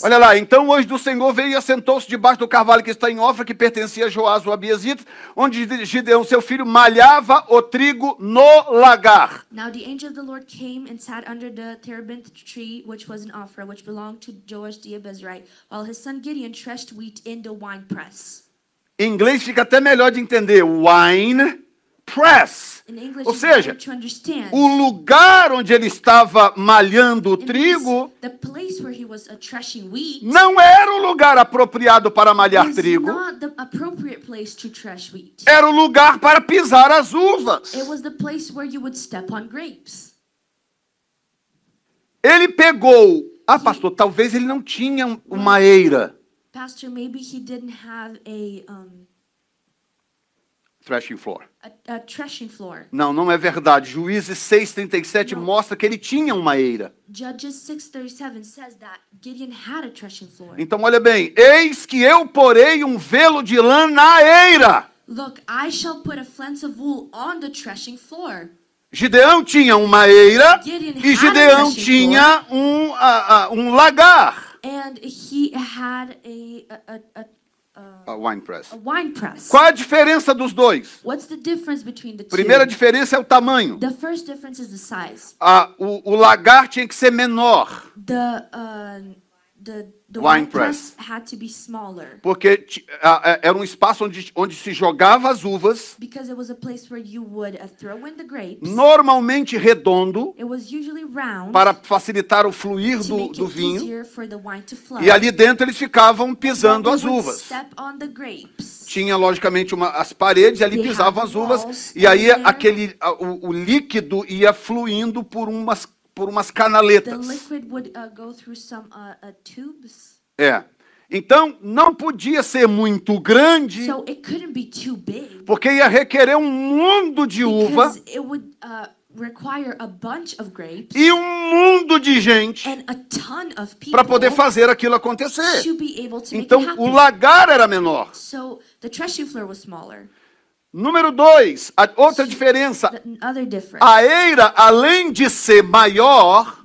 [SPEAKER 1] Olha lá, então o anjo do Senhor veio e assentou-se debaixo do carvalho que está em Ofra, que pertencia a Joás o Abiezita, onde Gideão, seu filho, malhava o trigo no lagar.
[SPEAKER 2] Now the angel of the Lord came and sat under the terebinth tree, which was in Ophrah, which belonged to Joash the Abiezrite, while his son Gideon threshed wheat in the winepress.
[SPEAKER 1] Em inglês fica até melhor de entender, wine press. Ou seja, o lugar onde ele estava malhando o trigo não era o lugar apropriado para malhar trigo. Era o lugar para pisar as uvas. Ele pegou... Ah, pastor, talvez ele não tinha uma eira.
[SPEAKER 2] Pastor, maybe he didn't have a
[SPEAKER 1] threshing floor.
[SPEAKER 2] A threshing floor.
[SPEAKER 1] Não, não é verdade. Juízes 6:37 mostra que ele tinha uma eira.
[SPEAKER 2] Judges 6:37 says that Gideon had a threshing floor.
[SPEAKER 1] Então olha bem, eis que eu porei um velo de lã na eira.
[SPEAKER 2] Look, I shall put a fence of wool on the threshing floor.
[SPEAKER 1] Gideão tinha uma eira e Gideão tinha um lagar.
[SPEAKER 2] And he had
[SPEAKER 1] a wine press.
[SPEAKER 2] A wine press.
[SPEAKER 1] Qual a diferença dos dois?
[SPEAKER 2] What's the difference between the two?
[SPEAKER 1] Primeira diferença é o tamanho.
[SPEAKER 2] The first difference is the size.
[SPEAKER 1] O lagar tinha que ser menor.
[SPEAKER 2] The wine press had to be smaller.
[SPEAKER 1] Porque era um espaço onde se jogava as uvas.
[SPEAKER 2] Because it was a place where you would throw in the grapes.
[SPEAKER 1] Normalmente redondo.
[SPEAKER 2] It was usually round.
[SPEAKER 1] Para facilitar o fluir do vinho. E ali dentro eles ficavam pisando as uvas. Tinha logicamente as paredes e ali pisavam as uvas e aí o líquido ia fluindo por umas canaletas. Então, não podia ser muito grande, porque ia requerer um mundo de uva e um mundo de gente para poder fazer aquilo acontecer. Então, o lagar era menor. Número 2, outra diferença. A eira, além de ser maior,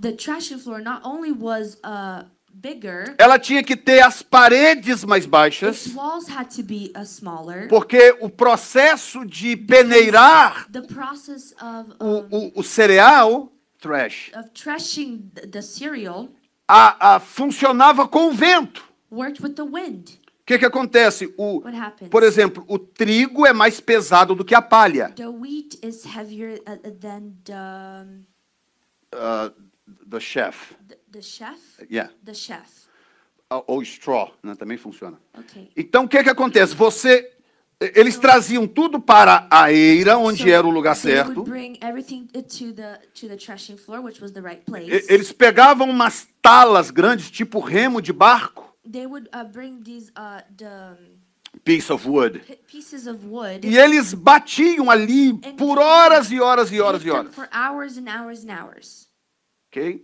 [SPEAKER 1] ela tinha que ter as paredes mais baixas, porque o processo de peneirar o cereal, funcionava com o vento. O que acontece? Por exemplo, o trigo é mais pesado do que a palha. The chaff.
[SPEAKER 2] The chaff?
[SPEAKER 1] Yeah.
[SPEAKER 2] The chaff.
[SPEAKER 1] Ou straw, né? Também funciona.
[SPEAKER 2] Okay.
[SPEAKER 1] Então, o que acontece? Eles traziam tudo para a eira, onde era o lugar certo. Eles pegavam umas talas grandes, tipo remo de barco. piece of wood.
[SPEAKER 2] Pieces of wood.
[SPEAKER 1] E eles batiam ali por horas e horas e horas e horas.
[SPEAKER 2] For hours and hours and hours.
[SPEAKER 1] Ok?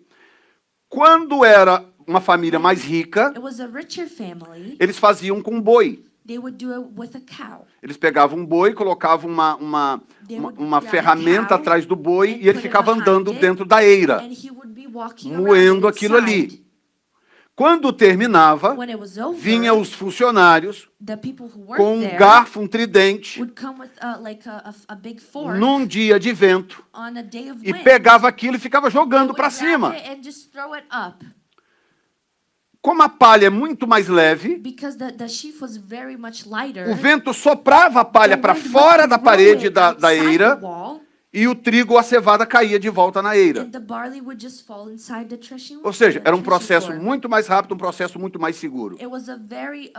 [SPEAKER 1] Quando era uma família mais rica,
[SPEAKER 2] It was a richer family.
[SPEAKER 1] Eles faziam com boi.
[SPEAKER 2] They would do it with a cow.
[SPEAKER 1] Eles pegavam um boi, colocavam uma ferramenta atrás do boi e ele ficava andando dentro da eira,
[SPEAKER 2] And he would be walking
[SPEAKER 1] moendo
[SPEAKER 2] around
[SPEAKER 1] aquilo ali.
[SPEAKER 2] inside.
[SPEAKER 1] Quando terminava,
[SPEAKER 2] When it was over,
[SPEAKER 1] vinham os funcionários
[SPEAKER 2] the people who worked
[SPEAKER 1] com um
[SPEAKER 2] there
[SPEAKER 1] garfo, um tridente,
[SPEAKER 2] would come with like a big fork
[SPEAKER 1] num dia de vento,
[SPEAKER 2] on a day of
[SPEAKER 1] e
[SPEAKER 2] wind.
[SPEAKER 1] pegava aquilo e ficava jogando
[SPEAKER 2] They
[SPEAKER 1] para
[SPEAKER 2] would grab
[SPEAKER 1] cima.
[SPEAKER 2] it and just throw it up.
[SPEAKER 1] Como a palha é muito mais leve,
[SPEAKER 2] Because the sheaf was very much lighter.
[SPEAKER 1] o vento soprava a palha para fora da parede da eira e o trigo ou a cevada caía de volta na eira. Ou seja, era um processo muito mais rápido, um processo muito mais seguro.
[SPEAKER 2] It was a very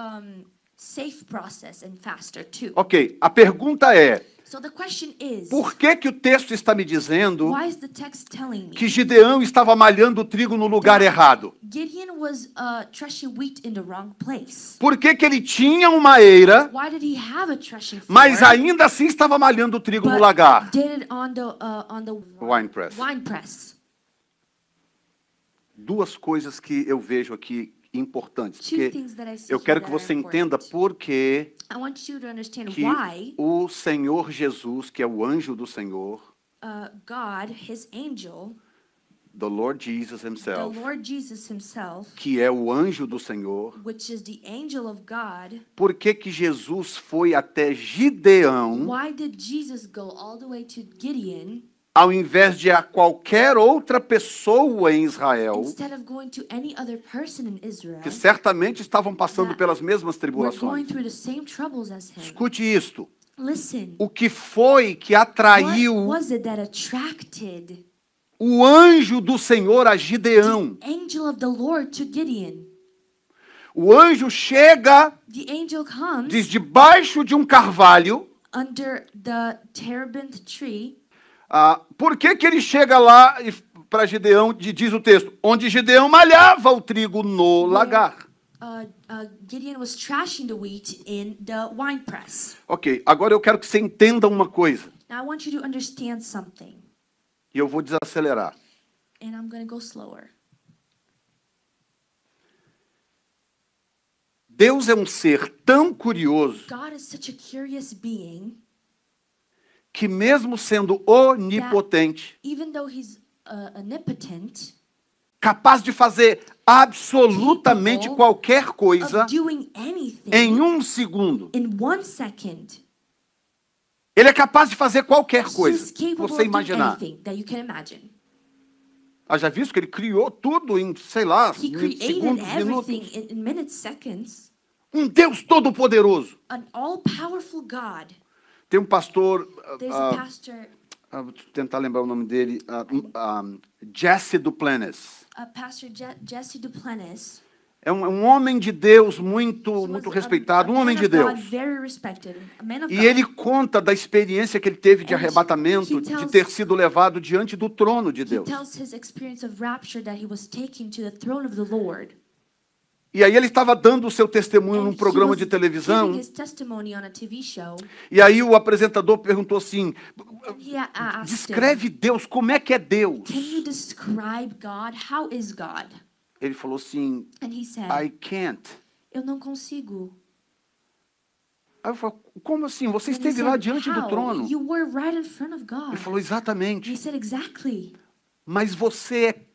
[SPEAKER 2] safe process and faster too.
[SPEAKER 1] Ok, a pergunta é,
[SPEAKER 2] So the question is,
[SPEAKER 1] por que o texto está me dizendo
[SPEAKER 2] why is the text telling me
[SPEAKER 1] que Gideão estava malhando o trigo no lugar errado?
[SPEAKER 2] Gideon was threshing wheat in the wrong place?
[SPEAKER 1] Por que ele tinha uma eira,
[SPEAKER 2] Why did he have a threshing floor,
[SPEAKER 1] mas ainda assim estava malhando o trigo no
[SPEAKER 2] but
[SPEAKER 1] lagar?
[SPEAKER 2] did it on the
[SPEAKER 1] Wine press.
[SPEAKER 2] wine press?
[SPEAKER 1] Duas coisas que eu vejo aqui importantes,
[SPEAKER 2] Two
[SPEAKER 1] porque
[SPEAKER 2] things that I see
[SPEAKER 1] eu
[SPEAKER 2] here
[SPEAKER 1] quero que
[SPEAKER 2] that are
[SPEAKER 1] você entenda
[SPEAKER 2] important.
[SPEAKER 1] por que
[SPEAKER 2] I want you to understand
[SPEAKER 1] que
[SPEAKER 2] why
[SPEAKER 1] o Senhor Jesus, que é o anjo do Senhor,
[SPEAKER 2] God, his angel,
[SPEAKER 1] the Lord Jesus
[SPEAKER 2] the
[SPEAKER 1] himself,
[SPEAKER 2] Lord Jesus himself,
[SPEAKER 1] que é o anjo do Senhor,
[SPEAKER 2] which is the angel of God,
[SPEAKER 1] por que Jesus foi até Gideão,
[SPEAKER 2] why did Jesus go all the way to Gideon
[SPEAKER 1] ao invés de a qualquer outra pessoa em Israel,
[SPEAKER 2] instead of going to any other person in Israel
[SPEAKER 1] que certamente estavam passando pelas mesmas
[SPEAKER 2] were going
[SPEAKER 1] tribulações?
[SPEAKER 2] through the same troubles as him?
[SPEAKER 1] Escute isto.
[SPEAKER 2] Listen,
[SPEAKER 1] O que foi que
[SPEAKER 2] what
[SPEAKER 1] atraiu
[SPEAKER 2] was it that attracted
[SPEAKER 1] o anjo do Senhor a Gideão?
[SPEAKER 2] the angel of the Lord to Gideon?
[SPEAKER 1] O anjo chega,
[SPEAKER 2] The angel comes
[SPEAKER 1] diz, debaixo de um carvalho.
[SPEAKER 2] under the terebinth tree.
[SPEAKER 1] Por que ele chega lá para Gideão, diz o texto, onde Gideão malhava o trigo no lagar?
[SPEAKER 2] Gideon was thrashing the wheat in the wine press.
[SPEAKER 1] Ok, agora eu quero que você entenda uma coisa.
[SPEAKER 2] Now I want you to understand something,
[SPEAKER 1] E eu vou desacelerar.
[SPEAKER 2] and I'm going to go slower.
[SPEAKER 1] Deus é um ser tão curioso
[SPEAKER 2] God is such a curious being
[SPEAKER 1] que mesmo sendo onipotente,
[SPEAKER 2] even though he's omnipotent,
[SPEAKER 1] capaz de fazer absolutamente qualquer coisa
[SPEAKER 2] of doing anything
[SPEAKER 1] em um segundo.
[SPEAKER 2] in 1 second.
[SPEAKER 1] Ele é capaz de fazer qualquer
[SPEAKER 2] He's
[SPEAKER 1] coisa que
[SPEAKER 2] capable
[SPEAKER 1] você
[SPEAKER 2] of doing
[SPEAKER 1] imaginar.
[SPEAKER 2] anything that you can imagine.
[SPEAKER 1] Já visto que ele criou tudo em, sei lá,
[SPEAKER 2] He created
[SPEAKER 1] segundos,
[SPEAKER 2] everything
[SPEAKER 1] minutos.
[SPEAKER 2] in minutes, seconds.
[SPEAKER 1] Um Deus todo-poderoso.
[SPEAKER 2] An all-powerful God.
[SPEAKER 1] Tem um pastor,
[SPEAKER 2] There's a pastor,
[SPEAKER 1] vou tentar lembrar o nome dele, Jesse Duplantis.
[SPEAKER 2] Pastor Jesse Duplantis.
[SPEAKER 1] É um homem de Deus muito respeitado, um homem de Deus.
[SPEAKER 2] Very respected, a man of
[SPEAKER 1] E
[SPEAKER 2] God.
[SPEAKER 1] ele conta da experiência que ele teve de
[SPEAKER 2] And
[SPEAKER 1] arrebatamento,
[SPEAKER 2] he
[SPEAKER 1] de
[SPEAKER 2] tells-
[SPEAKER 1] ter sido levado diante do trono de
[SPEAKER 2] He
[SPEAKER 1] Deus.
[SPEAKER 2] tells his experience of rapture that he was taken to the throne of the Lord.
[SPEAKER 1] E aí ele estava dando o seu testemunho
[SPEAKER 2] And
[SPEAKER 1] num
[SPEAKER 2] he
[SPEAKER 1] programa
[SPEAKER 2] was
[SPEAKER 1] de televisão.
[SPEAKER 2] giving his testimony on a TV show.
[SPEAKER 1] E aí o apresentador perguntou assim,
[SPEAKER 2] And he asked him,
[SPEAKER 1] descreve Deus, como é que é Deus?
[SPEAKER 2] "Can you describe God? How is God?"
[SPEAKER 1] Ele falou assim,
[SPEAKER 2] And he said,
[SPEAKER 1] I can't.
[SPEAKER 2] "Eu não consigo."
[SPEAKER 1] Aí eu falei, como assim? Você
[SPEAKER 2] And he
[SPEAKER 1] esteve
[SPEAKER 2] said,
[SPEAKER 1] lá diante do
[SPEAKER 2] "How?
[SPEAKER 1] trono.
[SPEAKER 2] You were right in front of God."
[SPEAKER 1] Ele falou,
[SPEAKER 2] He
[SPEAKER 1] exatamente.
[SPEAKER 2] said, "Exactly.
[SPEAKER 1] Mas você é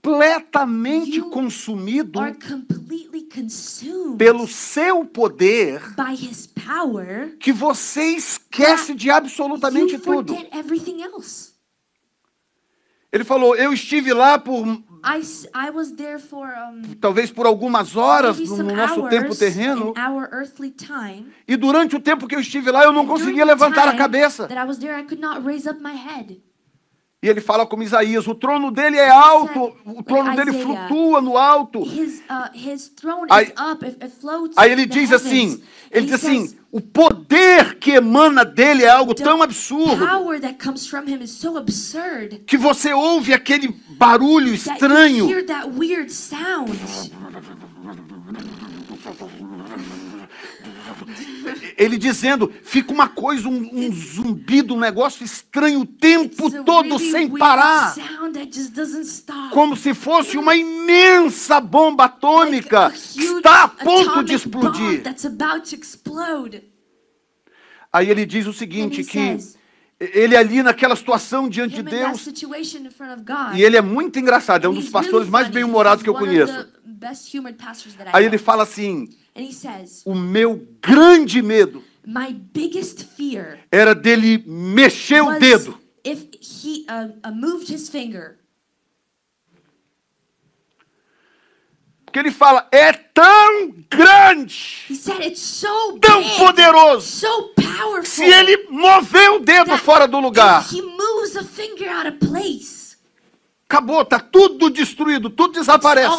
[SPEAKER 1] completamente
[SPEAKER 2] you
[SPEAKER 1] consumido
[SPEAKER 2] Are completely consumed
[SPEAKER 1] pelo seu poder
[SPEAKER 2] by his power.
[SPEAKER 1] que você esquece de absolutamente
[SPEAKER 2] You
[SPEAKER 1] tudo.
[SPEAKER 2] forget everything else."
[SPEAKER 1] Ele falou, eu estive lá por
[SPEAKER 2] I was there for
[SPEAKER 1] talvez por algumas horas
[SPEAKER 2] maybe
[SPEAKER 1] no
[SPEAKER 2] some
[SPEAKER 1] nosso tempo
[SPEAKER 2] hours
[SPEAKER 1] terreno,
[SPEAKER 2] in our earthly time.
[SPEAKER 1] e durante o tempo que eu estive lá eu não
[SPEAKER 2] During
[SPEAKER 1] conseguia
[SPEAKER 2] the
[SPEAKER 1] levantar a
[SPEAKER 2] time
[SPEAKER 1] cabeça.
[SPEAKER 2] that I was there, I could not raise up my head.
[SPEAKER 1] E ele fala como Isaías, o trono dele é alto, o trono dele
[SPEAKER 2] Isaiah,
[SPEAKER 1] flutua no alto.
[SPEAKER 2] His throne
[SPEAKER 1] Aí-
[SPEAKER 2] is up, it floats.
[SPEAKER 1] Aí ele
[SPEAKER 2] in the
[SPEAKER 1] diz
[SPEAKER 2] heavens.
[SPEAKER 1] assim, ele
[SPEAKER 2] And
[SPEAKER 1] diz
[SPEAKER 2] he
[SPEAKER 1] assim,
[SPEAKER 2] says,
[SPEAKER 1] o poder que emana dele é algo tão absurdo
[SPEAKER 2] power that comes from him is so absurd
[SPEAKER 1] que você ouve aquele barulho
[SPEAKER 2] that you
[SPEAKER 1] estranho
[SPEAKER 2] hear that weird sound.
[SPEAKER 1] Ele dizendo, fica uma coisa, um zumbido, um negócio estranho o tempo todo sem parar. Como se fosse uma imensa bomba atômica que está a ponto de explodir. Aí ele diz o seguinte, que ele ali naquela situação diante de Deus, e ele é muito engraçado, é um dos pastores mais bem-humorados que eu conheço. Aí ele fala assim, o meu grande medo era dele mexer o dedo. Porque ele fala, é tão grande, tão poderoso, se ele mover o dedo fora do lugar, acabou, está tudo destruído, tudo desaparece.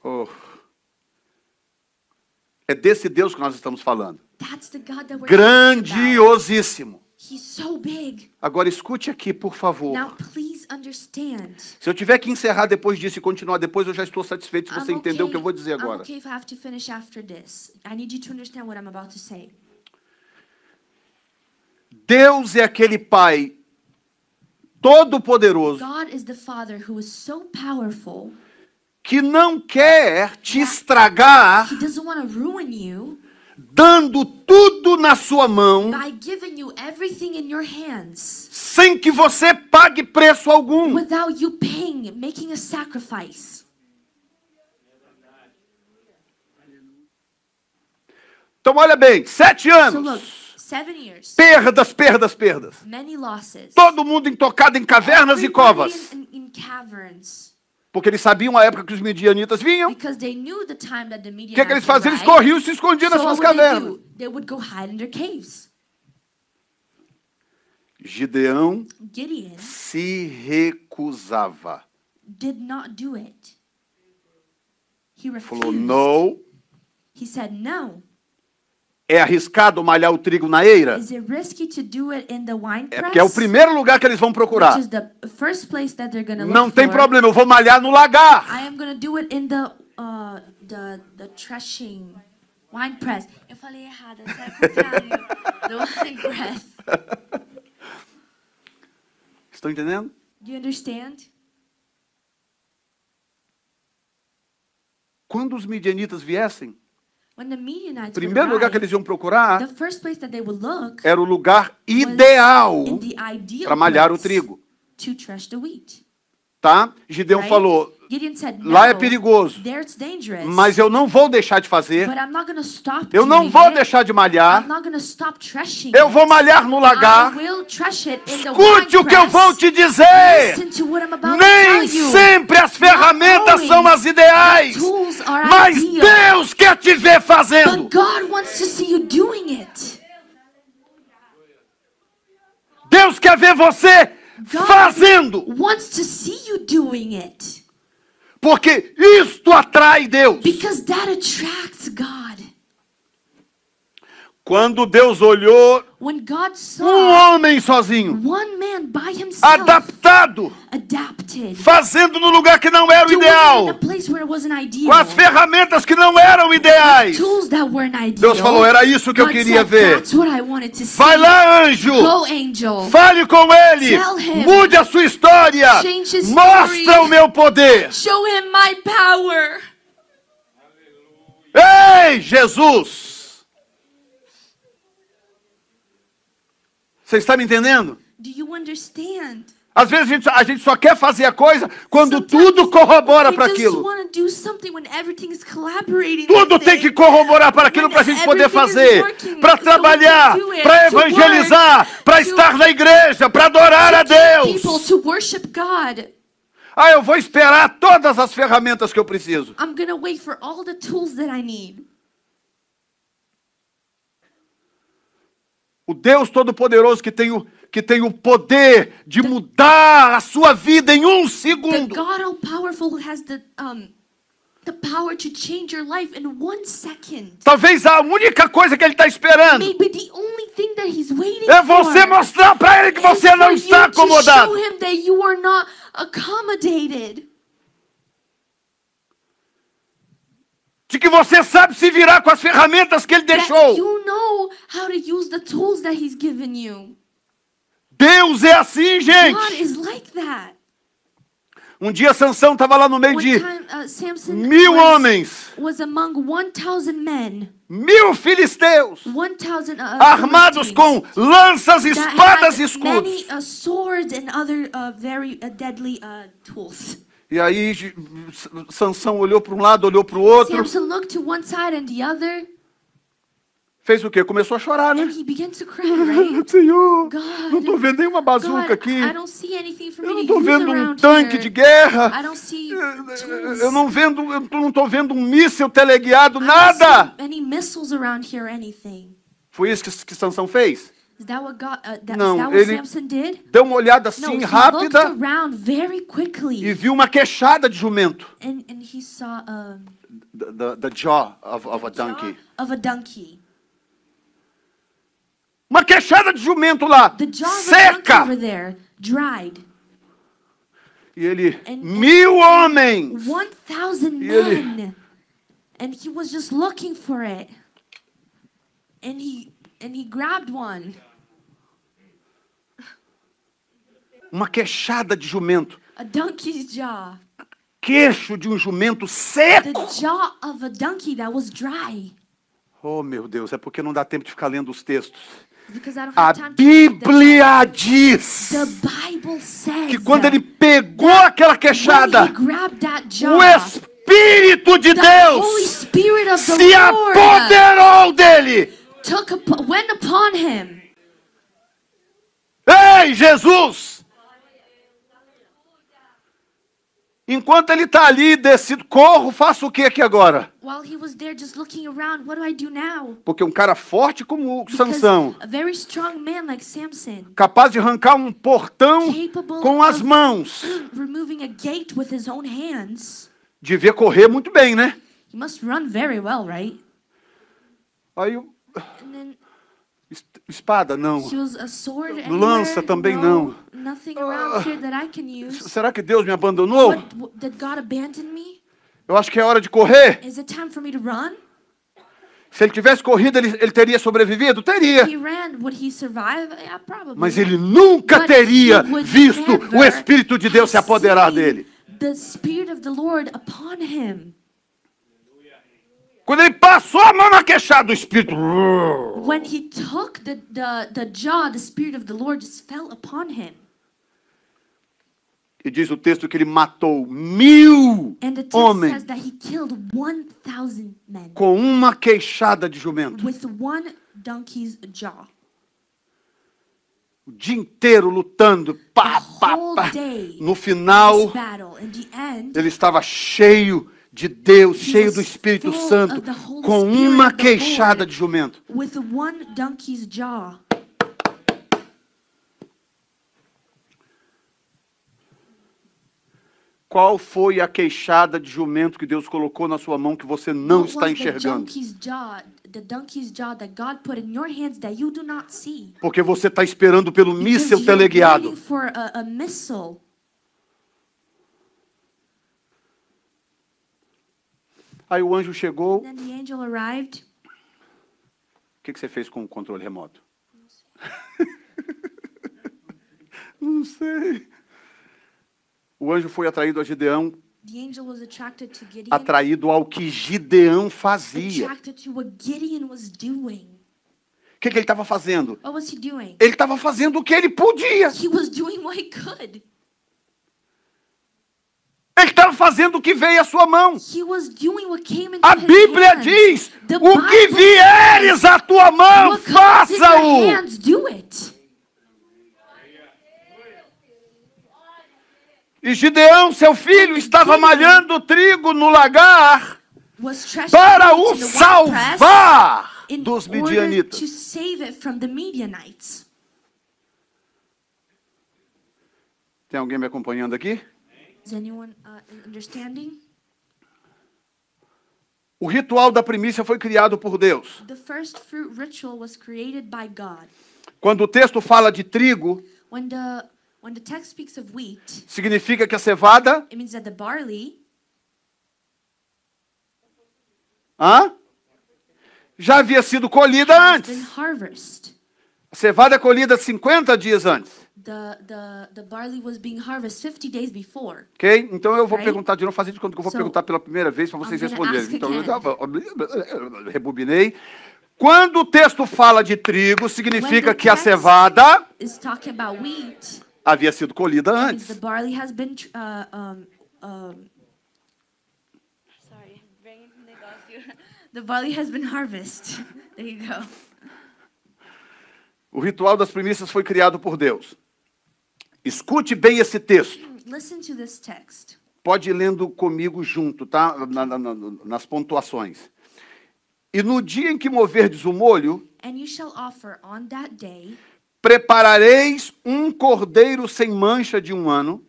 [SPEAKER 1] Oh. É desse Deus que nós estamos falando. Grandiosíssimo. Agora escute aqui, por favor. Se eu tiver que encerrar depois disso e continuar depois, eu já estou satisfeito se você entender o que eu vou dizer agora. Deus é aquele Pai todo-poderoso que não quer te estragar dando tudo na sua mão sem que você pague preço algum. Então olha bem, 7 anos.
[SPEAKER 2] 7 years.
[SPEAKER 1] Perdas, perdas, perdas.
[SPEAKER 2] Many losses.
[SPEAKER 1] Todo mundo intocado em cavernas e covas.
[SPEAKER 2] In caverns.
[SPEAKER 1] Porque eles sabiam a época que os midianitas vinham. O que eles faziam? Eles corriam e se escondiam nas suas cavernas. Gideão se recusava. Falou, não. É arriscado malhar o trigo na eira? É porque é o primeiro lugar que eles vão procurar. Não tem problema, eu vou malhar no lagar.
[SPEAKER 2] Eu falei errado, é o contrário. The wine press.
[SPEAKER 1] Estão entendendo?
[SPEAKER 2] Do you understand?
[SPEAKER 1] Quando os midianitas viessem,
[SPEAKER 2] o
[SPEAKER 1] primeiro lugar que eles iam procurar era o lugar ideal para malhar o trigo. Tá? Gideão falou, lá é perigoso, mas eu não vou deixar de fazer, eu não vou deixar de malhar, eu vou malhar no lagar. Escute o que eu vou te dizer, nem sempre as ferramentas são as ideais, mas Deus quer te ver fazendo. Deus quer ver você fazendo. Porque isto atrai Deus. Quando Deus olhou um homem sozinho, adaptado, fazendo no lugar que não era o ideal, com as ferramentas que não eram ideais, Deus falou, era isso que eu queria ver. Vai lá, anjo, fale com ele, mude a sua história, mostra o meu poder. Ei, Jesus! Você está me entendendo? Às vezes a gente só quer fazer a coisa quando tudo corrobora para aquilo. Tudo tem que corroborar para aquilo para a gente poder fazer, para trabalhar, para evangelizar, para estar na igreja, para adorar a Deus. Ah, eu vou esperar todas as ferramentas que eu preciso. O Deus Todo-Poderoso que tem o poder de mudar a sua vida em um segundo. Talvez a única coisa que ele está esperando é você mostrar para ele que você não está acomodado. De que você sabe se virar com as ferramentas que Ele deixou.
[SPEAKER 2] You know how to use the tools that He's given you.
[SPEAKER 1] Deus é assim, gente.
[SPEAKER 2] God is like that.
[SPEAKER 1] Um dia Sansão estava lá no meio de
[SPEAKER 2] Samson
[SPEAKER 1] 1000 homens.
[SPEAKER 2] Was among 1,000 men.
[SPEAKER 1] 1000 filisteus.
[SPEAKER 2] 1,000
[SPEAKER 1] armados com lanças, espadas e escudos.
[SPEAKER 2] Many swords and other very deadly tools.
[SPEAKER 1] E aí Sansão olhou para um lado, olhou para o outro.
[SPEAKER 2] Samson looked to one side and the other.
[SPEAKER 1] Fez o quê? Começou a chorar, né?
[SPEAKER 2] And he began to cry, right?
[SPEAKER 1] Senhor,
[SPEAKER 2] God,
[SPEAKER 1] não estou vendo nenhuma bazuca aqui.
[SPEAKER 2] I don't see anything for
[SPEAKER 1] Eu
[SPEAKER 2] me
[SPEAKER 1] não
[SPEAKER 2] to
[SPEAKER 1] estou
[SPEAKER 2] use
[SPEAKER 1] vendo um
[SPEAKER 2] around
[SPEAKER 1] tanque
[SPEAKER 2] here.
[SPEAKER 1] de guerra.
[SPEAKER 2] I don't see tools.
[SPEAKER 1] Eu não estou vendo um míssil teleguiado,
[SPEAKER 2] I don't
[SPEAKER 1] nada.
[SPEAKER 2] see any missiles around here or anything.
[SPEAKER 1] Foi isso que Sansão fez?
[SPEAKER 2] Is that what God?
[SPEAKER 1] Não,
[SPEAKER 2] is that what
[SPEAKER 1] ele
[SPEAKER 2] Samson did?
[SPEAKER 1] deu uma olhada
[SPEAKER 2] No,
[SPEAKER 1] assim
[SPEAKER 2] he
[SPEAKER 1] rápida
[SPEAKER 2] looked around very quickly.
[SPEAKER 1] e viu uma queixada de jumento.
[SPEAKER 2] And he saw
[SPEAKER 1] The jaw of a donkey.
[SPEAKER 2] of a donkey.
[SPEAKER 1] Uma queixada de jumento lá,
[SPEAKER 2] The jaw of a donkey
[SPEAKER 1] seca.
[SPEAKER 2] over there, dried.
[SPEAKER 1] E ele,
[SPEAKER 2] And
[SPEAKER 1] 1000 homens.
[SPEAKER 2] 1,000
[SPEAKER 1] E ele-
[SPEAKER 2] men. And he was just looking for it. And he grabbed one.
[SPEAKER 1] Uma queixada de jumento.
[SPEAKER 2] A donkey's jaw.
[SPEAKER 1] Queixo de um jumento
[SPEAKER 2] The
[SPEAKER 1] seco.
[SPEAKER 2] jaw of a donkey that was dry.
[SPEAKER 1] Oh, meu Deus, é porque não dá tempo de ficar lendo os textos.
[SPEAKER 2] Because I don't
[SPEAKER 1] A
[SPEAKER 2] have time to read them.
[SPEAKER 1] Bíblia diz
[SPEAKER 2] The Bible says
[SPEAKER 1] que quando ele pegou aquela
[SPEAKER 2] when
[SPEAKER 1] queixada,
[SPEAKER 2] he grabbed that jaw,
[SPEAKER 1] o Espírito de
[SPEAKER 2] the Holy
[SPEAKER 1] Deus
[SPEAKER 2] Spirit of the
[SPEAKER 1] se
[SPEAKER 2] Lord
[SPEAKER 1] apoderou dele.
[SPEAKER 2] went upon him.
[SPEAKER 1] Ei, Jesus! Enquanto ele está ali, decido, corro, faço o que aqui agora?
[SPEAKER 2] While he was there just looking around, what do I do now?
[SPEAKER 1] Porque um cara forte como o
[SPEAKER 2] Because
[SPEAKER 1] Sansão,
[SPEAKER 2] a very strong man like Samson,
[SPEAKER 1] capaz de arrancar um portão
[SPEAKER 2] capable
[SPEAKER 1] com as
[SPEAKER 2] of
[SPEAKER 1] mãos,
[SPEAKER 2] removing a gate with his own hands,
[SPEAKER 1] devia correr muito bem, né?
[SPEAKER 2] he must run very well, right?
[SPEAKER 1] Aí,
[SPEAKER 2] And then
[SPEAKER 1] espada, não.
[SPEAKER 2] he was a sword
[SPEAKER 1] Lança
[SPEAKER 2] anywhere?
[SPEAKER 1] também
[SPEAKER 2] No, nothing around here that I can use.
[SPEAKER 1] Será que Deus me abandonou?
[SPEAKER 2] Did God abandon me?
[SPEAKER 1] Eu acho que é hora de correr.
[SPEAKER 2] Is it time for me to run?
[SPEAKER 1] Se ele tivesse corrido, ele teria sobrevivido? Teria.
[SPEAKER 2] He ran. Would he survive? Yeah, probably.
[SPEAKER 1] Mas ele nunca
[SPEAKER 2] But
[SPEAKER 1] teria
[SPEAKER 2] he would
[SPEAKER 1] visto
[SPEAKER 2] never
[SPEAKER 1] o Espírito de Deus se
[SPEAKER 2] have
[SPEAKER 1] apoderar
[SPEAKER 2] seen
[SPEAKER 1] dele.
[SPEAKER 2] The Spirit of the Lord upon him.
[SPEAKER 1] Quando ele passou a mão na queixada, o Espírito...
[SPEAKER 2] When he took the jaw, the Spirit of the Lord just fell upon him.
[SPEAKER 1] E diz o texto que ele matou 1000
[SPEAKER 2] And the text
[SPEAKER 1] homens
[SPEAKER 2] says that he killed 1,000 men
[SPEAKER 1] com uma queixada de jumento.
[SPEAKER 2] with one donkey's jaw.
[SPEAKER 1] O dia inteiro lutando. Pá, pá,
[SPEAKER 2] whole
[SPEAKER 1] pá.
[SPEAKER 2] day
[SPEAKER 1] No final,
[SPEAKER 2] This battle. In the end,
[SPEAKER 1] ele estava cheio de Deus,
[SPEAKER 2] He
[SPEAKER 1] cheio
[SPEAKER 2] was
[SPEAKER 1] do Espírito
[SPEAKER 2] full
[SPEAKER 1] Santo,
[SPEAKER 2] of the Holy
[SPEAKER 1] com
[SPEAKER 2] Spirit
[SPEAKER 1] uma
[SPEAKER 2] of the
[SPEAKER 1] queixada
[SPEAKER 2] Lord.
[SPEAKER 1] de jumento.
[SPEAKER 2] with one donkey's jaw.
[SPEAKER 1] Qual foi a queixada de jumento que Deus colocou na sua mão que você não
[SPEAKER 2] What
[SPEAKER 1] está
[SPEAKER 2] was
[SPEAKER 1] enxergando?
[SPEAKER 2] the donkey's jaw that God put in your hands that you do not see?
[SPEAKER 1] Porque você está esperando pelo
[SPEAKER 2] Because
[SPEAKER 1] míssil
[SPEAKER 2] you're
[SPEAKER 1] teleguiado.
[SPEAKER 2] waiting for a missile.
[SPEAKER 1] Aí o anjo chegou.
[SPEAKER 2] Then the angel arrived.
[SPEAKER 1] O que você fez com o controle remoto? Não sei. O anjo foi atraído a Gideão,
[SPEAKER 2] The angel was attracted to Gideon.
[SPEAKER 1] atraído ao que Gideão fazia.
[SPEAKER 2] Attracted to what Gideon was doing.
[SPEAKER 1] O que ele estava fazendo?
[SPEAKER 2] What was he doing?
[SPEAKER 1] Ele estava fazendo o que ele podia.
[SPEAKER 2] He was doing what he could.
[SPEAKER 1] Ele estava fazendo o que veio à sua mão.
[SPEAKER 2] He was doing what came into
[SPEAKER 1] A
[SPEAKER 2] his
[SPEAKER 1] Bíblia
[SPEAKER 2] hands.
[SPEAKER 1] diz:
[SPEAKER 2] The
[SPEAKER 1] o que
[SPEAKER 2] Bible
[SPEAKER 1] vieres à tua mão,
[SPEAKER 2] What comes in your
[SPEAKER 1] faça-o.
[SPEAKER 2] hands, do it.
[SPEAKER 1] E Gideão, seu filho, estava malhando trigo no lagar
[SPEAKER 2] Was threshing
[SPEAKER 1] para
[SPEAKER 2] wheat
[SPEAKER 1] o
[SPEAKER 2] in the winepress
[SPEAKER 1] salvar
[SPEAKER 2] in
[SPEAKER 1] dos
[SPEAKER 2] order
[SPEAKER 1] midianitas.
[SPEAKER 2] to save it from the Midianites.
[SPEAKER 1] Tem alguém me acompanhando aqui?
[SPEAKER 2] Is anyone understanding?
[SPEAKER 1] O ritual da primícia foi criado por Deus.
[SPEAKER 2] The first fruit ritual was created by God.
[SPEAKER 1] Quando o texto fala de trigo,
[SPEAKER 2] When the text speaks of wheat,
[SPEAKER 1] significa que a cevada
[SPEAKER 2] it means that the barley
[SPEAKER 1] Já havia sido colhida antes. A cevada é colhida 50 dias antes.
[SPEAKER 2] The barley was being harvested 50 days before.
[SPEAKER 1] Ok? Então eu vou perguntar de novo, fazer de conta que eu vou perguntar pela primeira vez para vocês responderem. Então eu rebobinei. Quando o texto fala de trigo, significa que a cevada havia sido colhida antes.
[SPEAKER 2] The barley has been the barley has been harvested. There you go.
[SPEAKER 1] O ritual das primícias foi criado por Deus. Escute bem esse texto.
[SPEAKER 2] Listen to this text.
[SPEAKER 1] Pode ir lendo comigo junto, tá? Nas pontuações. E no dia em que moverdes o molho,
[SPEAKER 2] and you shall offer on that day,
[SPEAKER 1] preparareis um cordeiro sem mancha de 1 ano.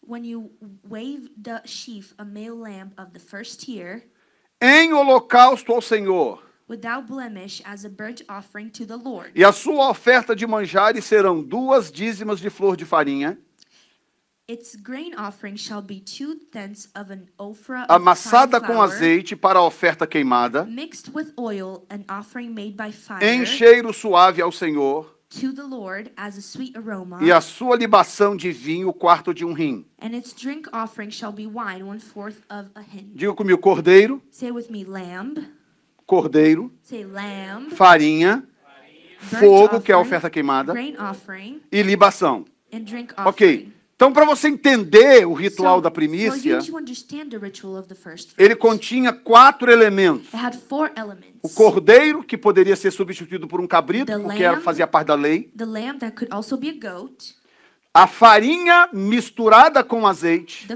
[SPEAKER 2] When you wave the sheaf, a male lamb of the first year,
[SPEAKER 1] em holocausto ao Senhor.
[SPEAKER 2] Without blemish, as a burnt offering to the Lord.
[SPEAKER 1] E a sua oferta de manjares serão 2 dízimas de flor de farinha.
[SPEAKER 2] Its grain offering shall be 2/10 of an ophrah
[SPEAKER 1] amassada com azeite para a oferta queimada.
[SPEAKER 2] Mixed with oil, an offering made by fire.
[SPEAKER 1] Em cheiro suave ao Senhor.
[SPEAKER 2] To the Lord as a sweet aroma.
[SPEAKER 1] E a sua libação de vinho, 1/4 de um hin.
[SPEAKER 2] And its drink offering shall be wine, 1/4 of a hin.
[SPEAKER 1] Diga comigo, cordeiro.
[SPEAKER 2] Say with me, lamb.
[SPEAKER 1] Cordeiro.
[SPEAKER 2] Say lamb.
[SPEAKER 1] Farinha. Fogo, offering, que é a oferta queimada.
[SPEAKER 2] Grain offering.
[SPEAKER 1] E libação.
[SPEAKER 2] And drink offering.
[SPEAKER 1] Ok. Então, para você entender o ritual da primícia, ele continha 4 elementos. O cordeiro, que poderia ser substituído por um cabrito, porque fazia parte da lei. A farinha misturada com azeite.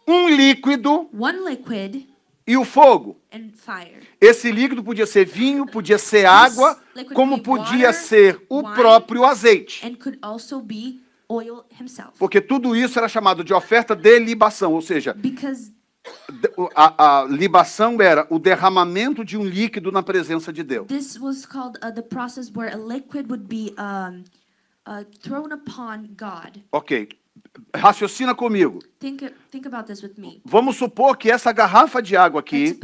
[SPEAKER 1] Um líquido. E o fogo. Esse líquido podia ser vinho, podia ser água, como podia ser o próprio azeite.
[SPEAKER 2] Oil himself.
[SPEAKER 1] Porque tudo isso era chamado de oferta de libação, ou seja, a libação era o derramamento de um líquido na presença de Deus.
[SPEAKER 2] This was called the process where a liquid would be thrown upon God.
[SPEAKER 1] Ok, raciocina comigo.
[SPEAKER 2] Think about this with me.
[SPEAKER 1] Vamos supor que essa garrafa de água aqui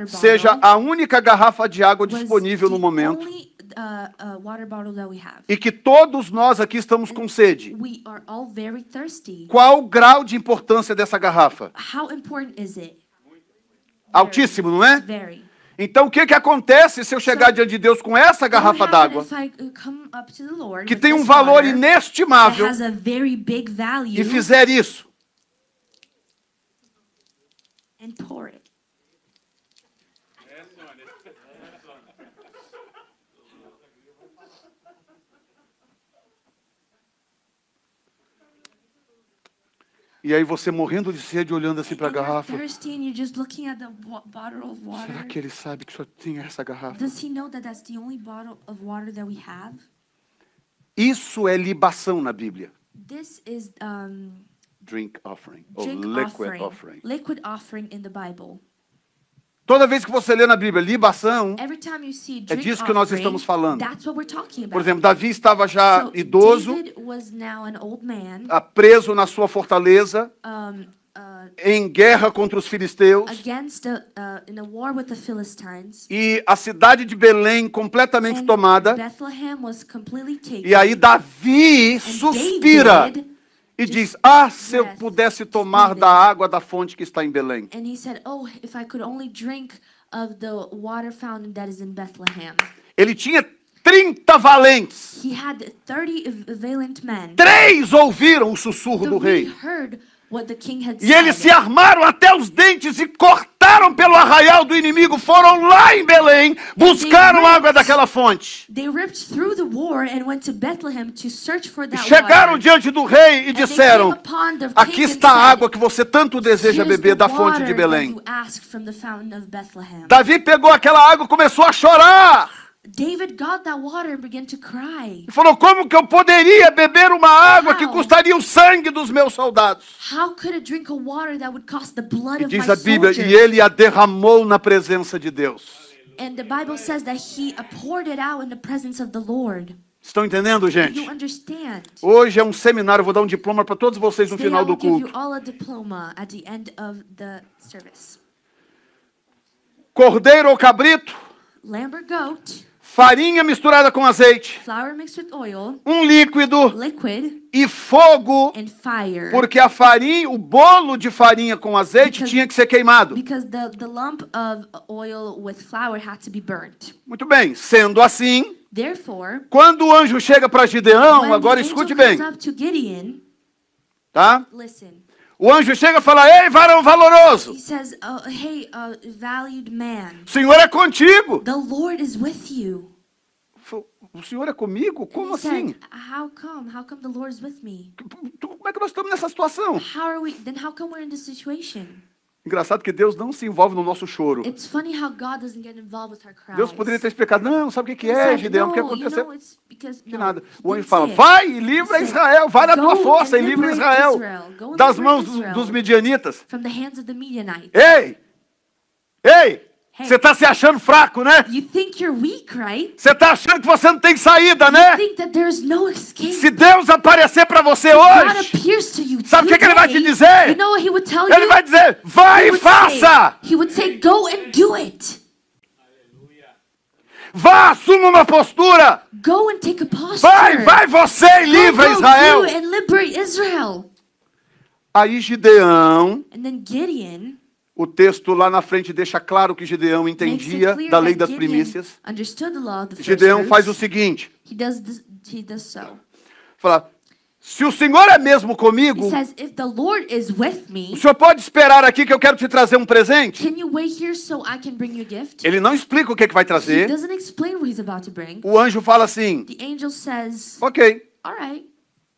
[SPEAKER 1] seja a única garrafa de água disponível no momento. Water bottle that we have. E que todos nós aqui estamos com sede.
[SPEAKER 2] We are all very thirsty.
[SPEAKER 1] Qual o grau de importância dessa garrafa?
[SPEAKER 2] How important is it?
[SPEAKER 1] Altíssimo, não é?
[SPEAKER 2] Very.
[SPEAKER 1] Então o que acontece se eu chegar diante de Deus com essa garrafa d'água, que tem um valor inestimável, e fizer isso?
[SPEAKER 2] And pour it.
[SPEAKER 1] E aí você morrendo de sede, olhando assim para a garrafa. Será que ele sabe que só tem essa garrafa? Isso é libação na Bíblia. Drink offering, ou liquid offering.
[SPEAKER 2] Liquid offering in the Bible.
[SPEAKER 1] Toda vez que você lê na Bíblia libação, é disso que nós estamos falando. Por exemplo, Davi estava já idoso, preso na sua fortaleza, em guerra contra os filisteus, e a cidade de Belém completamente tomada. E aí Davi suspira e diz, se eu pudesse tomar da água da fonte que está em Belém. Ele tinha 30 valentes. 3 ouviram o sussurro do rei. E eles se armaram até os dentes e cortaram pelo arraial do inimigo. Foram lá em Belém, buscaram água daquela fonte. E chegaram diante do rei e disseram, aqui está a água que você tanto deseja beber da fonte de Belém. Davi pegou aquela água e começou a chorar.
[SPEAKER 2] David got that water and began to cry.
[SPEAKER 1] Ele falou, como que eu poderia beber uma água que custaria o sangue dos meus soldados?
[SPEAKER 2] How could I drink a water that would cost the blood of my soldiers?
[SPEAKER 1] Diz a Bíblia, e ele a derramou na presença de Deus.
[SPEAKER 2] And the Bible says that he poured it out in the presence of the Lord.
[SPEAKER 1] Estão entendendo, gente?
[SPEAKER 2] You understand?
[SPEAKER 1] Hoje é um seminário, eu vou dar um diploma para todos vocês no final do culto. cordeiro ou cabrito,
[SPEAKER 2] lamb or goat,
[SPEAKER 1] farinha misturada com azeite,
[SPEAKER 2] flour mixed with oil,
[SPEAKER 1] um líquido
[SPEAKER 2] liquid,
[SPEAKER 1] e fogo,
[SPEAKER 2] and fire.
[SPEAKER 1] porque a farinha, o bolo de farinha com azeite tinha que ser queimado.
[SPEAKER 2] Because the lump of oil with flour had to be burnt.
[SPEAKER 1] Muito bem, sendo assim,
[SPEAKER 2] Therefore,
[SPEAKER 1] quando o anjo chega para Gideão,
[SPEAKER 2] when
[SPEAKER 1] agora
[SPEAKER 2] the
[SPEAKER 1] escute
[SPEAKER 2] angel
[SPEAKER 1] bem,
[SPEAKER 2] comes up to Gideon,
[SPEAKER 1] tá?
[SPEAKER 2] listen.
[SPEAKER 1] O anjo chega e fala: ei, varão valoroso,
[SPEAKER 2] He says, hey, valued man,
[SPEAKER 1] o Senhor é contigo.
[SPEAKER 2] the Lord is with you.
[SPEAKER 1] O Senhor é comigo?
[SPEAKER 2] And
[SPEAKER 1] Como
[SPEAKER 2] he said,
[SPEAKER 1] assim?
[SPEAKER 2] How come? How come the Lord is with me?
[SPEAKER 1] Como é que nós estamos nessa situação?
[SPEAKER 2] Then how come we're in this situation?
[SPEAKER 1] Engraçado que Deus não se envolve no nosso choro.
[SPEAKER 2] It's funny how God doesn't get involved with our cries.
[SPEAKER 1] Deus poderia ter explicado: não, sabe o que
[SPEAKER 2] He
[SPEAKER 1] é,
[SPEAKER 2] said,
[SPEAKER 1] Gideão? O que
[SPEAKER 2] no,
[SPEAKER 1] aconteceu?
[SPEAKER 2] it's because,
[SPEAKER 1] Que
[SPEAKER 2] no,
[SPEAKER 1] nada.
[SPEAKER 2] he
[SPEAKER 1] O anjo
[SPEAKER 2] didn't
[SPEAKER 1] fala:
[SPEAKER 2] say it.
[SPEAKER 1] vai e livra
[SPEAKER 2] He said,
[SPEAKER 1] Israel, vai na tua
[SPEAKER 2] "Go
[SPEAKER 1] força
[SPEAKER 2] and
[SPEAKER 1] e livra
[SPEAKER 2] liberate
[SPEAKER 1] Israel
[SPEAKER 2] Israel. Go and
[SPEAKER 1] das
[SPEAKER 2] liberate
[SPEAKER 1] mãos
[SPEAKER 2] Israel
[SPEAKER 1] dos midianitas.
[SPEAKER 2] from the hands of the Midianites."
[SPEAKER 1] Ei! Ei!
[SPEAKER 2] Hey.
[SPEAKER 1] Você está se achando fraco, né?
[SPEAKER 2] You think you're weak, right?
[SPEAKER 1] Você está achando que você não tem saída,
[SPEAKER 2] You
[SPEAKER 1] né?
[SPEAKER 2] think that there's no escape.
[SPEAKER 1] Se Deus aparecer para você
[SPEAKER 2] God
[SPEAKER 1] hoje,
[SPEAKER 2] appears to you
[SPEAKER 1] sabe o que ele vai te
[SPEAKER 2] today.
[SPEAKER 1] dizer?
[SPEAKER 2] You know what he would tell
[SPEAKER 1] Ele
[SPEAKER 2] you?
[SPEAKER 1] vai dizer: vai
[SPEAKER 2] He
[SPEAKER 1] e
[SPEAKER 2] would
[SPEAKER 1] faça!
[SPEAKER 2] say, he would say, go and do it.
[SPEAKER 1] Vá, assuma uma postura!
[SPEAKER 2] Go and take a posture.
[SPEAKER 1] Vai você e livra
[SPEAKER 2] Go
[SPEAKER 1] Israel!
[SPEAKER 2] do and liberate Israel.
[SPEAKER 1] Aí Gideão,
[SPEAKER 2] And then Gideon
[SPEAKER 1] o texto lá na frente deixa claro que Gideão
[SPEAKER 2] makes it
[SPEAKER 1] entendia
[SPEAKER 2] clear
[SPEAKER 1] da lei
[SPEAKER 2] that
[SPEAKER 1] das
[SPEAKER 2] Gideon
[SPEAKER 1] primícias.
[SPEAKER 2] understood the law of the first
[SPEAKER 1] Gideão faz o
[SPEAKER 2] fruits.
[SPEAKER 1] seguinte:
[SPEAKER 2] He does so.
[SPEAKER 1] fala, se o Senhor é mesmo
[SPEAKER 2] He
[SPEAKER 1] comigo,
[SPEAKER 2] says, if the Lord is with me,
[SPEAKER 1] o Senhor pode esperar aqui que eu quero te trazer um presente?
[SPEAKER 2] can you wait here so I can bring you a gift?
[SPEAKER 1] Ele não explica o que vai
[SPEAKER 2] He
[SPEAKER 1] trazer.
[SPEAKER 2] doesn't explain what he's about to bring.
[SPEAKER 1] O anjo fala assim:
[SPEAKER 2] The angel says,
[SPEAKER 1] ok,
[SPEAKER 2] all right,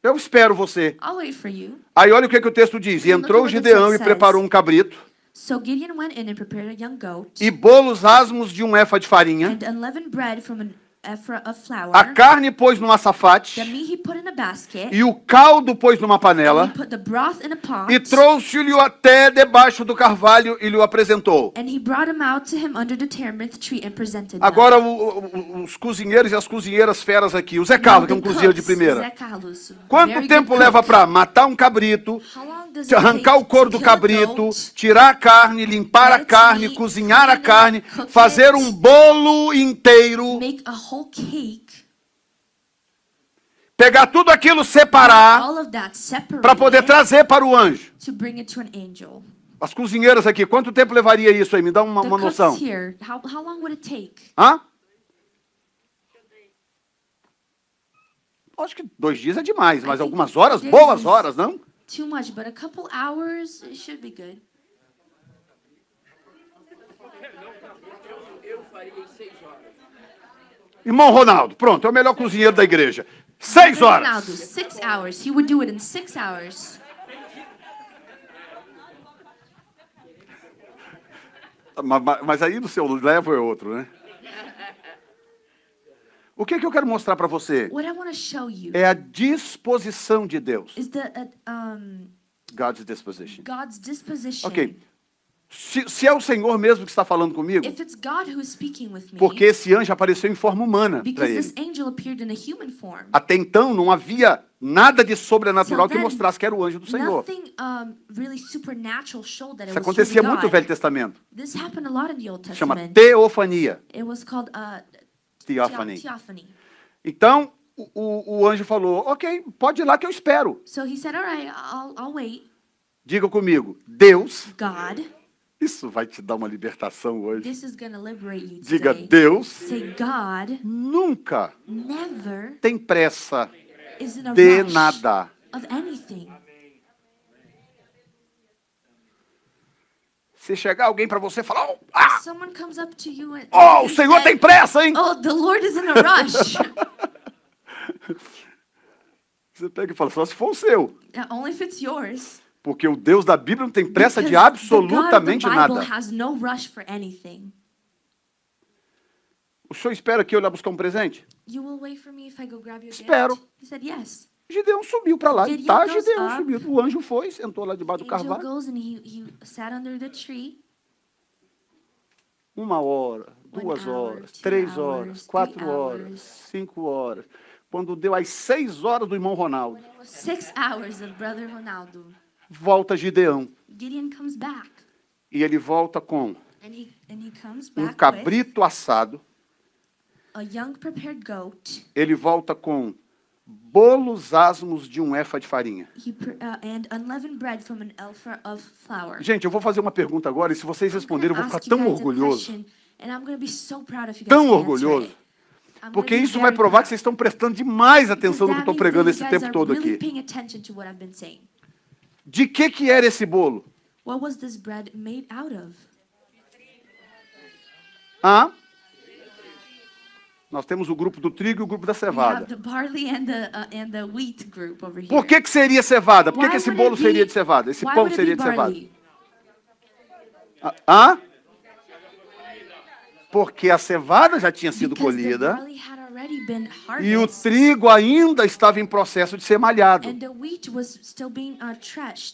[SPEAKER 1] eu espero você.
[SPEAKER 2] I'll wait for you.
[SPEAKER 1] Aí olha o que o texto diz: e entrou Gideão e preparou um cabrito
[SPEAKER 2] So Gideon went in and prepared a young goat
[SPEAKER 1] e bolos asmos de um efa de farinha.
[SPEAKER 2] and unleavened bread from an ephah of flour.
[SPEAKER 1] A carne pôs num açafate
[SPEAKER 2] The meat he put in a basket.
[SPEAKER 1] e o caldo pôs numa
[SPEAKER 2] And
[SPEAKER 1] panela.
[SPEAKER 2] he put the broth in a pot.
[SPEAKER 1] E trouxe-lhe até debaixo do carvalho e lhe o apresentou.
[SPEAKER 2] And he brought him out to him under the terebinth tree and presented them.
[SPEAKER 1] Agora os cozinheiros e as cozinheiras feras aqui. O Zé Carlos, que é um cozinheiro de primeira. Quanto tempo leva para matar um cabrito, arrancar o couro do cabrito, tirar a carne, limpar a carne, cozinhar a carne, fazer um bolo inteiro,
[SPEAKER 2] Make a whole cake,
[SPEAKER 1] pegar tudo aquilo, separar,
[SPEAKER 2] all of that separate
[SPEAKER 1] para poder trazer para o anjo?
[SPEAKER 2] to bring it to an angel.
[SPEAKER 1] As cozinheiras aqui, quanto tempo levaria isso aí? Me dá uma
[SPEAKER 2] The
[SPEAKER 1] noção.
[SPEAKER 2] cooks here, how long would it take?
[SPEAKER 1] Hã? Acho que 2 dias é demais, mas
[SPEAKER 2] I think
[SPEAKER 1] algumas horas,
[SPEAKER 2] 2
[SPEAKER 1] boas
[SPEAKER 2] days
[SPEAKER 1] horas, não?
[SPEAKER 2] Too much, but a couple hours, it should be good.
[SPEAKER 1] Irmão Ronaldo, pronto, é o melhor cozinheiro da igreja. 6 horas.
[SPEAKER 2] Ronaldo, 6 hours. He would do it in 6 hours.
[SPEAKER 1] Mas aí no seu level é outro, né? O que eu quero mostrar para você?
[SPEAKER 2] What I want to show you
[SPEAKER 1] É a disposição de Deus.
[SPEAKER 2] is
[SPEAKER 1] God's disposition.
[SPEAKER 2] God's disposition.
[SPEAKER 1] Ok. Se é o Senhor mesmo que está falando comigo,
[SPEAKER 2] If it's God who is speaking with me,
[SPEAKER 1] porque esse anjo apareceu em forma humana para
[SPEAKER 2] because
[SPEAKER 1] ele.
[SPEAKER 2] this angel appeared in a human form.
[SPEAKER 1] Até então não havia nada de sobrenatural
[SPEAKER 2] Till
[SPEAKER 1] que
[SPEAKER 2] then,
[SPEAKER 1] mostrasse que era o anjo do Senhor.
[SPEAKER 2] Nothing really supernatural showed that it
[SPEAKER 1] Isso
[SPEAKER 2] was
[SPEAKER 1] acontecia
[SPEAKER 2] truly
[SPEAKER 1] muito no
[SPEAKER 2] God.
[SPEAKER 1] Velho Testamento.
[SPEAKER 2] This happened a lot in the Old
[SPEAKER 1] Chama
[SPEAKER 2] Testament.
[SPEAKER 1] teofania.
[SPEAKER 2] It was called
[SPEAKER 1] Theophany.
[SPEAKER 2] theophany.
[SPEAKER 1] Então, o anjo falou, ok, pode ir lá que eu espero.
[SPEAKER 2] So he said, all right, I'll wait.
[SPEAKER 1] Diga comigo, Deus,
[SPEAKER 2] God,
[SPEAKER 1] isso vai te dar uma libertação hoje.
[SPEAKER 2] this is going to liberate you
[SPEAKER 1] Diga,
[SPEAKER 2] today.
[SPEAKER 1] Deus
[SPEAKER 2] Say, God
[SPEAKER 1] nunca
[SPEAKER 2] never
[SPEAKER 1] tem pressa
[SPEAKER 2] is in a
[SPEAKER 1] de
[SPEAKER 2] rush
[SPEAKER 1] nada.
[SPEAKER 2] of anything.
[SPEAKER 1] Se chegar alguém para você e falar, ah,
[SPEAKER 2] Someone comes up to you and
[SPEAKER 1] o Senhor tem pressa, hein?
[SPEAKER 2] oh, the Lord is in a rush.
[SPEAKER 1] Você pega e fala, só se for o seu.
[SPEAKER 2] Only if it's yours.
[SPEAKER 1] Porque o Deus da Bíblia não tem pressa de
[SPEAKER 2] Because the God of the
[SPEAKER 1] absolutamente
[SPEAKER 2] Bible
[SPEAKER 1] nada.
[SPEAKER 2] has no rush for anything.
[SPEAKER 1] O senhor espera que eu lá buscar um presente?
[SPEAKER 2] You will wait for me if I go grab your
[SPEAKER 1] Espero.
[SPEAKER 2] gift? He said, yes.
[SPEAKER 1] Gideão subiu para lá.
[SPEAKER 2] Gideon
[SPEAKER 1] Tá,
[SPEAKER 2] goes
[SPEAKER 1] Gideão
[SPEAKER 2] up.
[SPEAKER 1] subiu. O anjo foi, sentou lá debaixo do
[SPEAKER 2] The angel
[SPEAKER 1] carvalho.
[SPEAKER 2] goes and he sat under the tree.
[SPEAKER 1] 1 hora, 2
[SPEAKER 2] 1 hour,
[SPEAKER 1] horas,
[SPEAKER 2] 2
[SPEAKER 1] 3
[SPEAKER 2] hours,
[SPEAKER 1] horas,
[SPEAKER 2] 3
[SPEAKER 1] 4 horas,
[SPEAKER 2] hours.
[SPEAKER 1] 5 horas. Quando deu às 6 horas do irmão Ronaldo,
[SPEAKER 2] When it was 6 hours of Brother Ronaldo,
[SPEAKER 1] volta Gideão.
[SPEAKER 2] Gideon comes back.
[SPEAKER 1] E ele volta com um cabrito assado.
[SPEAKER 2] A young prepared goat.
[SPEAKER 1] Ele volta com bolos asmos de um efa de farinha.
[SPEAKER 2] And unleavened bread from an ephah of flour.
[SPEAKER 1] Gente, eu vou fazer uma pergunta agora e se vocês responderem, eu vou ficar tão orgulhoso. Tão orgulhoso. Porque isso vai provar que vocês estão prestando demais atenção no que eu estou pregando esse tempo todo aqui. De que era esse bolo?
[SPEAKER 2] What was this bread made out of?
[SPEAKER 1] Hã? Nós temos o grupo do trigo e o grupo da cevada. Por que seria cevada? Por que esse bolo seria de cevada? Esse pão seria de cevada? Hã? Porque a cevada já tinha sido colhida e o trigo ainda estava em processo de ser malhado.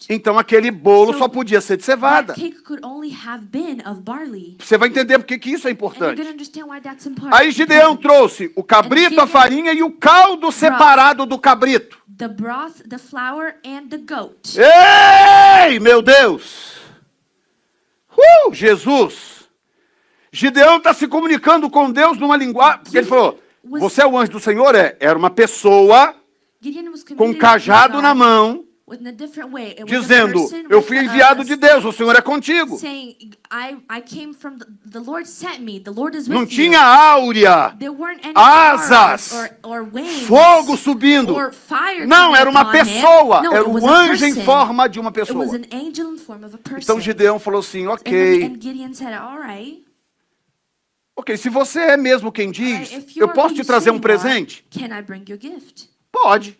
[SPEAKER 1] Então aquele bolo só podia ser de cevada. Você vai entender por que isso é importante. Aí Gideão trouxe o cabrito, a farinha e o caldo separado do cabrito. Ei, meu Deus! Jesus! Gideão está se comunicando com Deus numa linguagem, porque ele falou, você é o anjo do Senhor? Era uma pessoa com um cajado na mão, dizendo, eu fui enviado de Deus, o Senhor é contigo. Não tinha áurea, asas, fogo subindo. Não, era uma pessoa, era um anjo em forma de uma pessoa. Então Gideão falou assim, ok. Ok, se você é mesmo quem diz, eu posso te trazer um presente? Pode.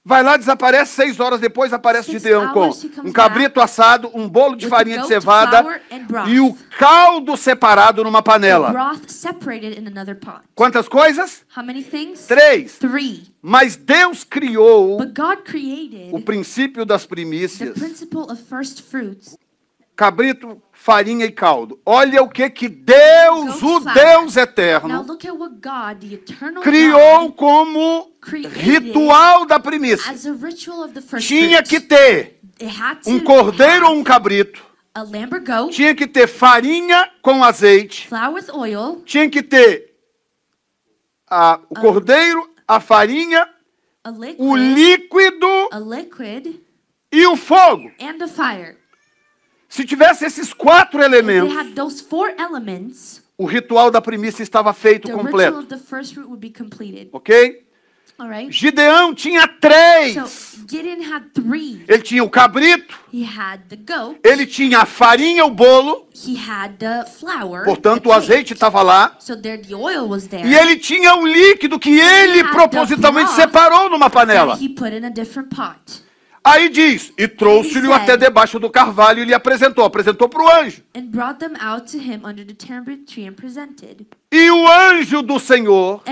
[SPEAKER 1] Vai lá, desaparece, 6 horas depois aparece Gideão com um cabrito assado, um bolo de farinha de cevada e o caldo separado numa panela. Quantas coisas? 3. Mas Deus criou o princípio das primícias. Cabrito, farinha e caldo. Olha o que Deus, o Deus eterno, criou como ritual da primícia. Tinha que ter um cordeiro ou um cabrito. Tinha que ter farinha com azeite. Tinha que ter o cordeiro, a farinha, o líquido e o fogo. Se tivesse esses 4 elementos, o ritual da primícia estava feito completo. Ok? Gideão tinha 3. Ele tinha o cabrito, ele tinha a farinha, o bolo, portanto o azeite estava lá, e ele tinha o líquido que ele propositalmente separou numa panela. Aí diz, e trouxe-lhe até debaixo do carvalho e lhe apresentou para o anjo. E o anjo do Senhor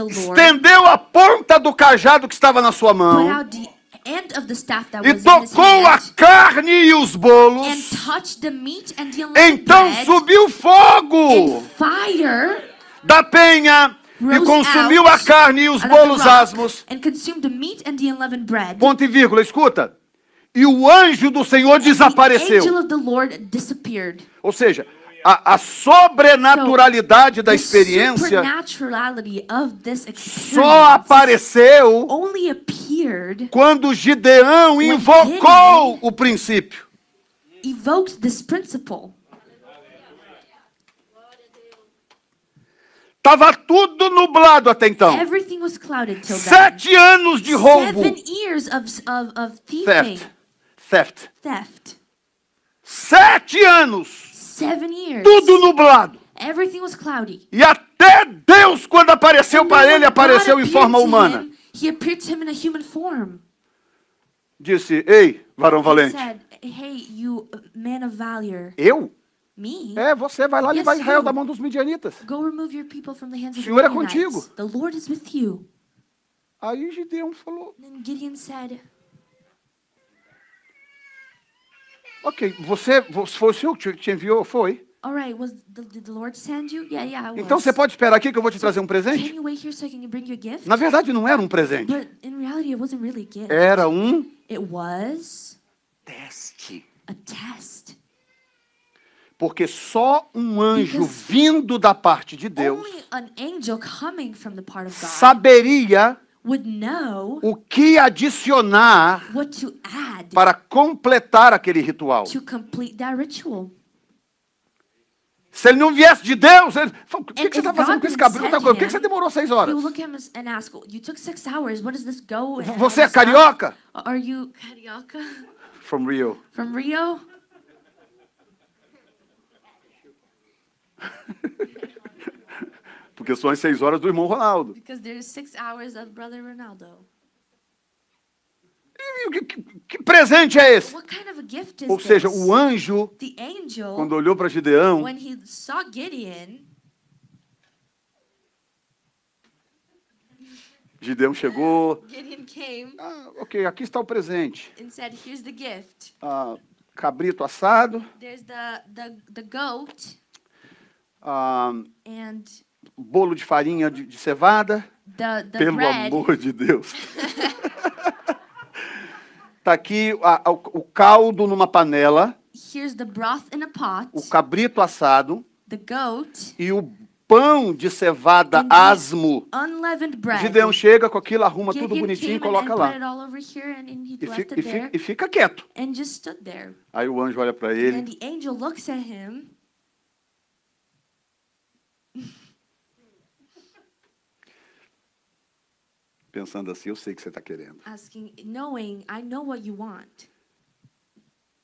[SPEAKER 1] estendeu a ponta do cajado que estava na sua mão e tocou a carne e os bolos. Então subiu fogo da penha e consumiu a carne e os bolos asmos. Ponto e vírgula, escuta. E o anjo do Senhor desapareceu. Ou seja, a sobrenaturalidade da experiência só apareceu quando Gideão invocou o princípio. Estava tudo nublado até então. 7 anos de roubo. Theft. 7 anos. Tudo nublado. E até Deus, quando apareceu para ele, apareceu em forma humana. Disse, ei, varão valente. Eu? É, você vai lá levar Israel da mão dos midianitas. O Senhor é contigo. Aí Gideão falou, ok, foi o Senhor que te enviou? Foi. Então você pode esperar aqui que eu vou te trazer um presente? Na verdade não era um presente. Era um teste. Porque só um anjo vindo da parte de Deus
[SPEAKER 2] only an angel coming from the part of God
[SPEAKER 1] saberia
[SPEAKER 2] would know
[SPEAKER 1] o que adicionar
[SPEAKER 2] what to add
[SPEAKER 1] para completar aquele ritual.
[SPEAKER 2] to complete that ritual.
[SPEAKER 1] Se ele não viesse de Deus, ele falou, o que
[SPEAKER 2] And
[SPEAKER 1] você está
[SPEAKER 2] if
[SPEAKER 1] fazendo
[SPEAKER 2] God
[SPEAKER 1] com esse
[SPEAKER 2] didn't
[SPEAKER 1] cabrito
[SPEAKER 2] send
[SPEAKER 1] agora? Por que você
[SPEAKER 2] him,
[SPEAKER 1] demorou 6
[SPEAKER 2] He
[SPEAKER 1] horas?
[SPEAKER 2] will look at him and ask, "You took 6 hours. What does this go?" and all
[SPEAKER 1] Você é
[SPEAKER 2] this stuff?
[SPEAKER 1] carioca?
[SPEAKER 2] Are you carioca
[SPEAKER 1] From Rio.
[SPEAKER 2] from Rio?
[SPEAKER 1] Porque são as 6 horas do irmão Ronaldo.
[SPEAKER 2] Because there's 6 hours of Brother Ronaldo.
[SPEAKER 1] E que presente é esse?
[SPEAKER 2] What kind of a gift is
[SPEAKER 1] Ou seja,
[SPEAKER 2] this?
[SPEAKER 1] o anjo,
[SPEAKER 2] The angel,
[SPEAKER 1] quando olhou para Gideão,
[SPEAKER 2] when he saw Gideon
[SPEAKER 1] chegou.
[SPEAKER 2] Gideon came
[SPEAKER 1] Ok, aqui está o presente.
[SPEAKER 2] and said, "Here's the gift.
[SPEAKER 1] Cabrito assado,
[SPEAKER 2] There's the goat and
[SPEAKER 1] bolo de farinha de cevada.
[SPEAKER 2] the
[SPEAKER 1] Pelo
[SPEAKER 2] bread."
[SPEAKER 1] amor de Deus. Está aqui o caldo numa panela,
[SPEAKER 2] Here's the broth in a pot,
[SPEAKER 1] o cabrito assado
[SPEAKER 2] the goat,
[SPEAKER 1] e o pão de cevada
[SPEAKER 2] and the
[SPEAKER 1] asmo.
[SPEAKER 2] unleavened bread.
[SPEAKER 1] Gideão chega com aquilo, arruma tudo
[SPEAKER 2] Gideon
[SPEAKER 1] bonitinho e
[SPEAKER 2] came and
[SPEAKER 1] coloca
[SPEAKER 2] put
[SPEAKER 1] lá.
[SPEAKER 2] it all over here, and he
[SPEAKER 1] E
[SPEAKER 2] left
[SPEAKER 1] fica,
[SPEAKER 2] it there
[SPEAKER 1] e fica quieto.
[SPEAKER 2] and just stood there.
[SPEAKER 1] Aí o anjo olha para
[SPEAKER 2] And
[SPEAKER 1] ele.
[SPEAKER 2] the angel looks at him.
[SPEAKER 1] Pensando assim, eu sei o que você está querendo.
[SPEAKER 2] Asking, knowing, I know what you want.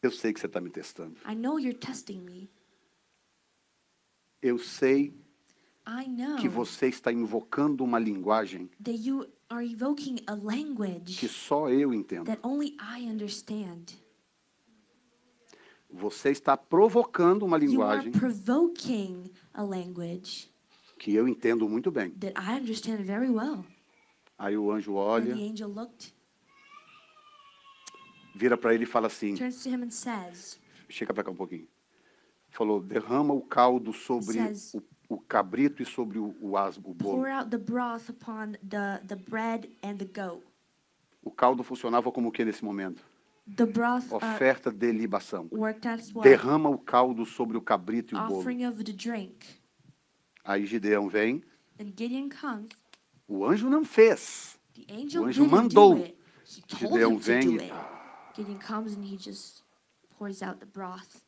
[SPEAKER 1] Eu sei que você está me testando.
[SPEAKER 2] I know you're testing me.
[SPEAKER 1] Eu sei
[SPEAKER 2] I know
[SPEAKER 1] que você está invocando uma linguagem
[SPEAKER 2] that you are evoking a language
[SPEAKER 1] que só eu entendo.
[SPEAKER 2] that only I understand.
[SPEAKER 1] Você está provocando uma
[SPEAKER 2] You are
[SPEAKER 1] linguagem
[SPEAKER 2] provoking a language
[SPEAKER 1] que eu entendo muito bem.
[SPEAKER 2] that I understand very well.
[SPEAKER 1] Aí o anjo
[SPEAKER 2] And
[SPEAKER 1] olha,
[SPEAKER 2] the angel looked,
[SPEAKER 1] vira para ele e fala assim,
[SPEAKER 2] turns to him and says,
[SPEAKER 1] chega para cá um pouquinho. Falou, derrama o caldo sobre
[SPEAKER 2] Says,
[SPEAKER 1] o cabrito e sobre o asmo, o bolo.
[SPEAKER 2] "Pour out the broth upon the bread and the goat."
[SPEAKER 1] O caldo funcionava como o que nesse momento?
[SPEAKER 2] The broth
[SPEAKER 1] Oferta de libação.
[SPEAKER 2] worked as well.
[SPEAKER 1] Derrama o caldo sobre o cabrito e o bolo.
[SPEAKER 2] Offering of the drink.
[SPEAKER 1] Aí Gideão vem.
[SPEAKER 2] And Gideon comes.
[SPEAKER 1] O anjo não fez.
[SPEAKER 2] The angel
[SPEAKER 1] O anjo
[SPEAKER 2] didn't
[SPEAKER 1] mandou.
[SPEAKER 2] do it. He told
[SPEAKER 1] Gideão
[SPEAKER 2] him to
[SPEAKER 1] vem
[SPEAKER 2] do
[SPEAKER 1] e-
[SPEAKER 2] it. Gideon comes and he just pours out the broth.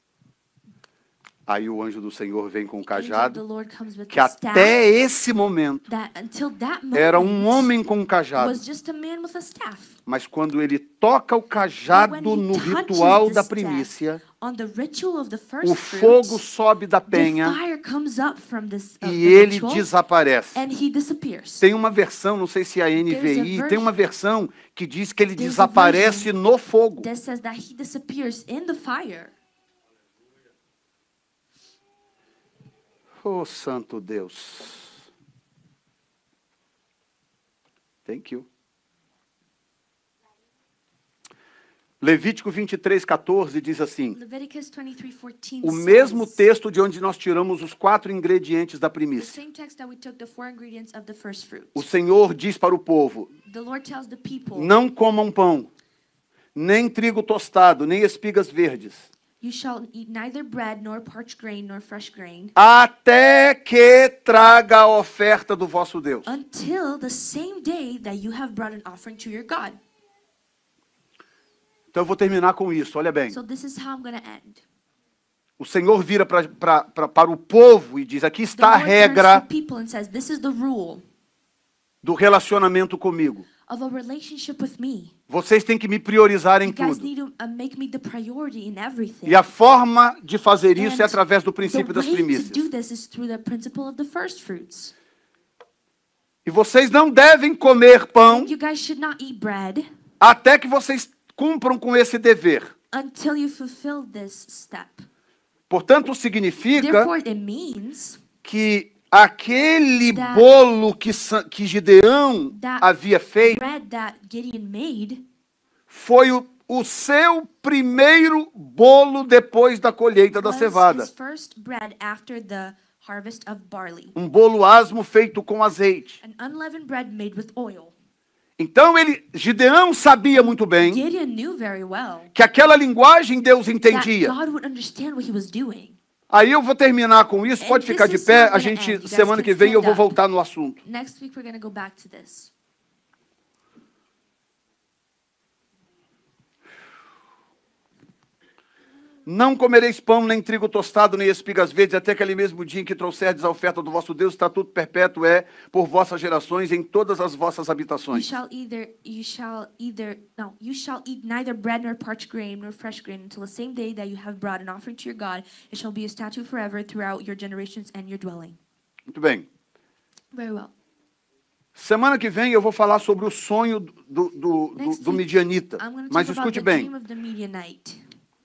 [SPEAKER 1] Aí o anjo do Senhor vem com o
[SPEAKER 2] The angel of the
[SPEAKER 1] cajado,
[SPEAKER 2] Lord comes with
[SPEAKER 1] que
[SPEAKER 2] the staff.
[SPEAKER 1] até esse momento
[SPEAKER 2] That until that moment
[SPEAKER 1] era um homem com um cajado.
[SPEAKER 2] was just a man with a staff.
[SPEAKER 1] Mas quando ele toca o
[SPEAKER 2] But
[SPEAKER 1] cajado
[SPEAKER 2] when he
[SPEAKER 1] no
[SPEAKER 2] touches
[SPEAKER 1] ritual
[SPEAKER 2] the
[SPEAKER 1] da
[SPEAKER 2] staff,
[SPEAKER 1] primícia,
[SPEAKER 2] on the ritual of the
[SPEAKER 1] o
[SPEAKER 2] first
[SPEAKER 1] fogo
[SPEAKER 2] fruits,
[SPEAKER 1] sobe da
[SPEAKER 2] the
[SPEAKER 1] penha
[SPEAKER 2] fire comes up from this
[SPEAKER 1] e
[SPEAKER 2] the
[SPEAKER 1] ele
[SPEAKER 2] ritual,
[SPEAKER 1] desaparece.
[SPEAKER 2] and he disappears.
[SPEAKER 1] Tem uma versão, não sei se é a NVI, tem uma versão que diz que ele desaparece no fogo.
[SPEAKER 2] That says that he disappears in the fire.
[SPEAKER 1] Oh, santo Deus. Thank you. Levítico 23:14 diz assim,
[SPEAKER 2] Leviticus 23:14
[SPEAKER 1] o mesmo
[SPEAKER 2] says,
[SPEAKER 1] texto de onde nós tiramos os 4 ingredientes da
[SPEAKER 2] the
[SPEAKER 1] primícia.
[SPEAKER 2] same text that we took the 4 ingredients of the first fruit.
[SPEAKER 1] O Senhor diz para o povo,
[SPEAKER 2] The Lord tells the people,
[SPEAKER 1] não comam pão, nem trigo tostado, nem espigas verdes,
[SPEAKER 2] "You shall eat neither bread, nor parched grain, nor fresh grain,
[SPEAKER 1] até que traga a oferta do vosso Deus.
[SPEAKER 2] until the same day that you have brought an offering to your God."
[SPEAKER 1] Então eu vou terminar com isso, olha bem.
[SPEAKER 2] So this is how I'm going to end.
[SPEAKER 1] O Senhor vira para o povo e diz, aqui
[SPEAKER 2] The
[SPEAKER 1] está a
[SPEAKER 2] Lord turns
[SPEAKER 1] regra
[SPEAKER 2] to people and says, "This is the rule
[SPEAKER 1] do relacionamento comigo.
[SPEAKER 2] of a relationship with me.
[SPEAKER 1] Vocês têm que me priorizar em
[SPEAKER 2] You guys
[SPEAKER 1] tudo.
[SPEAKER 2] need to make me the priority in everything."
[SPEAKER 1] E a forma de fazer isso é
[SPEAKER 2] And
[SPEAKER 1] através do
[SPEAKER 2] the
[SPEAKER 1] princípio das
[SPEAKER 2] way to do
[SPEAKER 1] primícias.
[SPEAKER 2] this is through the principle of the first fruits.
[SPEAKER 1] E vocês não devem comer pão
[SPEAKER 2] And you guys should not eat bread
[SPEAKER 1] até que vocês cumpram com esse dever.
[SPEAKER 2] until you fulfill this step.
[SPEAKER 1] Portanto, significa
[SPEAKER 2] Therefore, it means
[SPEAKER 1] que aquele
[SPEAKER 2] That-
[SPEAKER 1] bolo que Gideão
[SPEAKER 2] that
[SPEAKER 1] havia feito
[SPEAKER 2] bread that Gideon made
[SPEAKER 1] foi o seu primeiro bolo depois da colheita da
[SPEAKER 2] was
[SPEAKER 1] cevada.
[SPEAKER 2] his first bread after the harvest of barley.
[SPEAKER 1] Um bolo asmo feito com azeite.
[SPEAKER 2] An unleavened bread made with oil.
[SPEAKER 1] Então Gideão sabia muito bem
[SPEAKER 2] Gideon knew very well
[SPEAKER 1] que aquela linguagem Deus
[SPEAKER 2] that
[SPEAKER 1] entendia.
[SPEAKER 2] God would understand what he was doing.
[SPEAKER 1] Aí eu vou terminar com isso, pode ficar de pé, a gente, semana que vem eu vou voltar no assunto.
[SPEAKER 2] Next week we're going to go back to this.
[SPEAKER 1] Não comereis pão, nem trigo tostado, nem espigas verdes, até aquele mesmo dia em que trouxerdes a oferta do vosso Deus, estatuto perpétuo é por vossas gerações em todas as vossas habitações.
[SPEAKER 2] You shall eat neither bread nor parched grain nor fresh grain until the same day that you have brought an offering to your God. It shall be a statute forever throughout your generations and your dwelling.
[SPEAKER 1] Muito bem.
[SPEAKER 2] Very well.
[SPEAKER 1] Semana que vem eu vou falar sobre o sonho do midianita. Mas escute bem.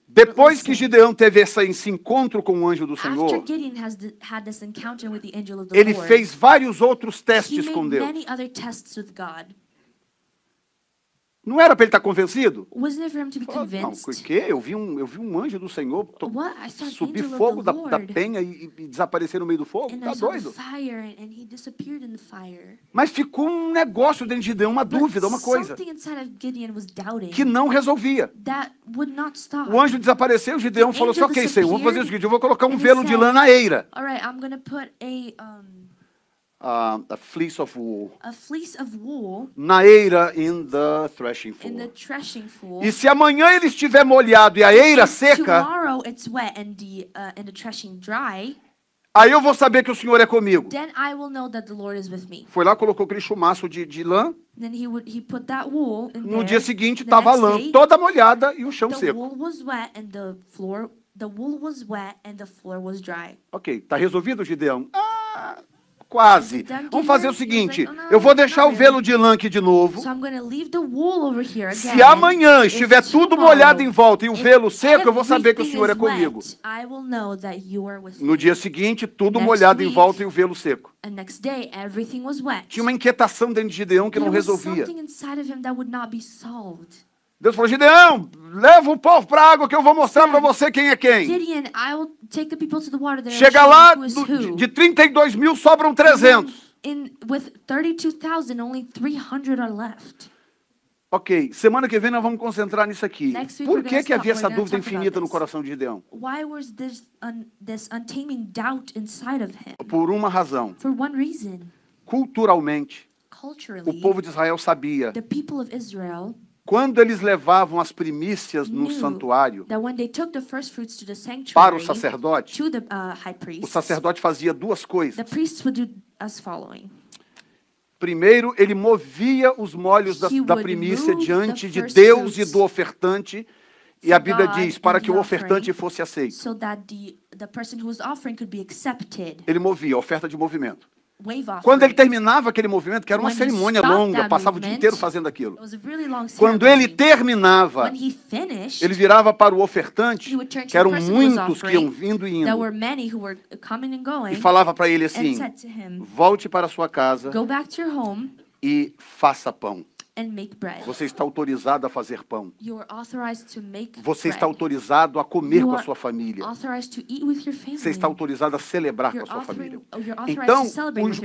[SPEAKER 1] Depois que Gideão teve esse encontro com o anjo do Senhor, ele fez vários outros testes com Deus. Não era para ele estar convencido? Não, porque eu vi um anjo do Senhor subir fogo da penha e desaparecer no meio do fogo. Tá doido? Mas ficou um negócio dentro de Gideão, uma dúvida, uma coisa que não resolvia. O anjo desapareceu, Gideão falou assim, ok, Senhor, vamos fazer o seguinte, eu vou colocar um velo de lã na eira. A fleece of wool na eira in the threshing floor. E se amanhã ele estiver molhado e a eira seca, aí eu vou saber que o Senhor é comigo. Foi lá, colocou aquele chumaço de lã. No dia seguinte estava a lã toda molhada e o chão seco. Ok, está resolvido, Gideão? Quase. Vamos fazer o seguinte, eu vou deixar o velo de lã aqui de novo. Se amanhã estiver tudo molhado em volta e o velo seco, eu vou saber que o Senhor é comigo. No dia seguinte, tudo molhado em volta e o velo seco. Tinha uma inquietação dentro de Gideão que não resolvia. Deus falou, Gideão, leva o povo para a água que eu vou mostrar para você quem é quem. Chega lá, de 32 mil sobram 300. Ok, semana que vem nós vamos concentrar nisso aqui. Por que havia essa dúvida infinita no coração de Gideão? Por uma razão. Culturalmente, o povo de Israel sabia. Quando eles levavam as primícias no santuário para o sacerdote, o sacerdote fazia duas coisas. Primeiro, ele movia os molhos da primícia diante de Deus e do ofertante, e a Bíblia diz, para que o ofertante fosse aceito. Ele movia, a oferta de movimento. Quando ele terminava aquele movimento, que era uma cerimônia longa, passava o dia inteiro fazendo aquilo. Quando ele terminava, ele virava para o ofertante, que eram muitos que iam vindo e indo, e falava para ele assim, volte para a sua casa e faça pão. Você está autorizado a fazer pão. Você está autorizado a comer com a sua família. Você está autorizado a celebrar com a sua família. Então,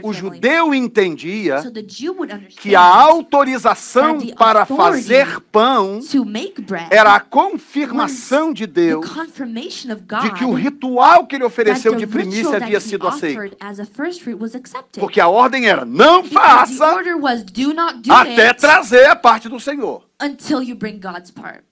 [SPEAKER 1] o judeu entendia que a autorização para fazer pão era a confirmação de Deus de que o ritual que ele ofereceu de primícia havia sido aceito. Porque a ordem era, não faça até trazer a parte do Senhor.
[SPEAKER 2] Until you bring God's part.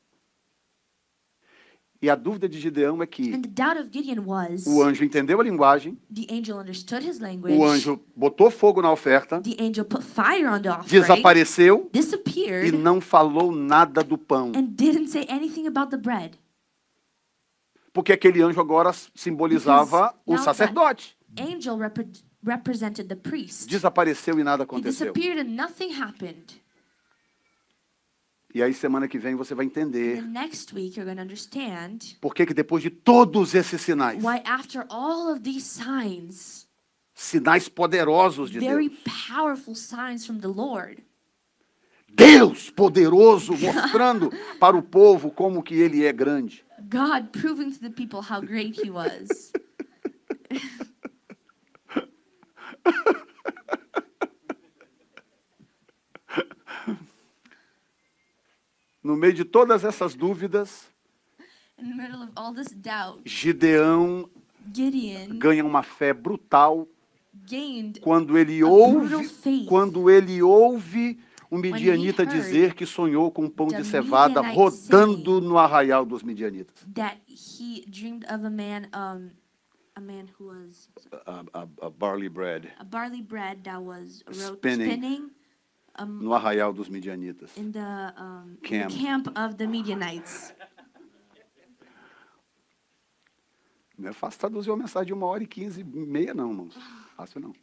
[SPEAKER 1] E a dúvida de Gideão é que
[SPEAKER 2] And the doubt of Gideon was,
[SPEAKER 1] o anjo entendeu a linguagem,
[SPEAKER 2] the angel understood his language,
[SPEAKER 1] o anjo botou fogo na oferta,
[SPEAKER 2] the angel put fire on the offering,
[SPEAKER 1] desapareceu
[SPEAKER 2] disappeared,
[SPEAKER 1] e não falou nada do pão.
[SPEAKER 2] And didn't say anything about the bread.
[SPEAKER 1] Porque aquele anjo agora simbolizava o sacerdote.
[SPEAKER 2] Angel represented the priest.
[SPEAKER 1] Desapareceu e nada aconteceu.
[SPEAKER 2] He disappeared and nothing happened.
[SPEAKER 1] E aí, semana que vem, você vai entender
[SPEAKER 2] Next week, you're going to understand
[SPEAKER 1] por que depois de todos esses sinais,
[SPEAKER 2] why after all of these signs,
[SPEAKER 1] sinais poderosos de
[SPEAKER 2] very
[SPEAKER 1] Deus,
[SPEAKER 2] powerful signs from the Lord,
[SPEAKER 1] Deus poderoso mostrando para o povo como que Ele é grande.
[SPEAKER 2] God proving to the people how great He was.
[SPEAKER 1] No meio de todas essas dúvidas,
[SPEAKER 2] In the middle of all this doubt,
[SPEAKER 1] Gideão
[SPEAKER 2] Gideon
[SPEAKER 1] ganha uma fé brutal
[SPEAKER 2] gained
[SPEAKER 1] quando ele
[SPEAKER 2] a brutal faith
[SPEAKER 1] ouve um midianita
[SPEAKER 2] heard
[SPEAKER 1] dizer que sonhou com um pão
[SPEAKER 2] the
[SPEAKER 1] de cevada
[SPEAKER 2] Midianite
[SPEAKER 1] rodando
[SPEAKER 2] saying
[SPEAKER 1] no arraial dos midianitas.
[SPEAKER 2] that he dreamed of a man who was
[SPEAKER 1] A barley bread
[SPEAKER 2] a barley bread that was
[SPEAKER 1] spinning no arraial dos midianitas.
[SPEAKER 2] in the camp of the Midianites.
[SPEAKER 1] Não é fácil traduzir uma mensagem de 1h15 não, irmãos. Fácil não.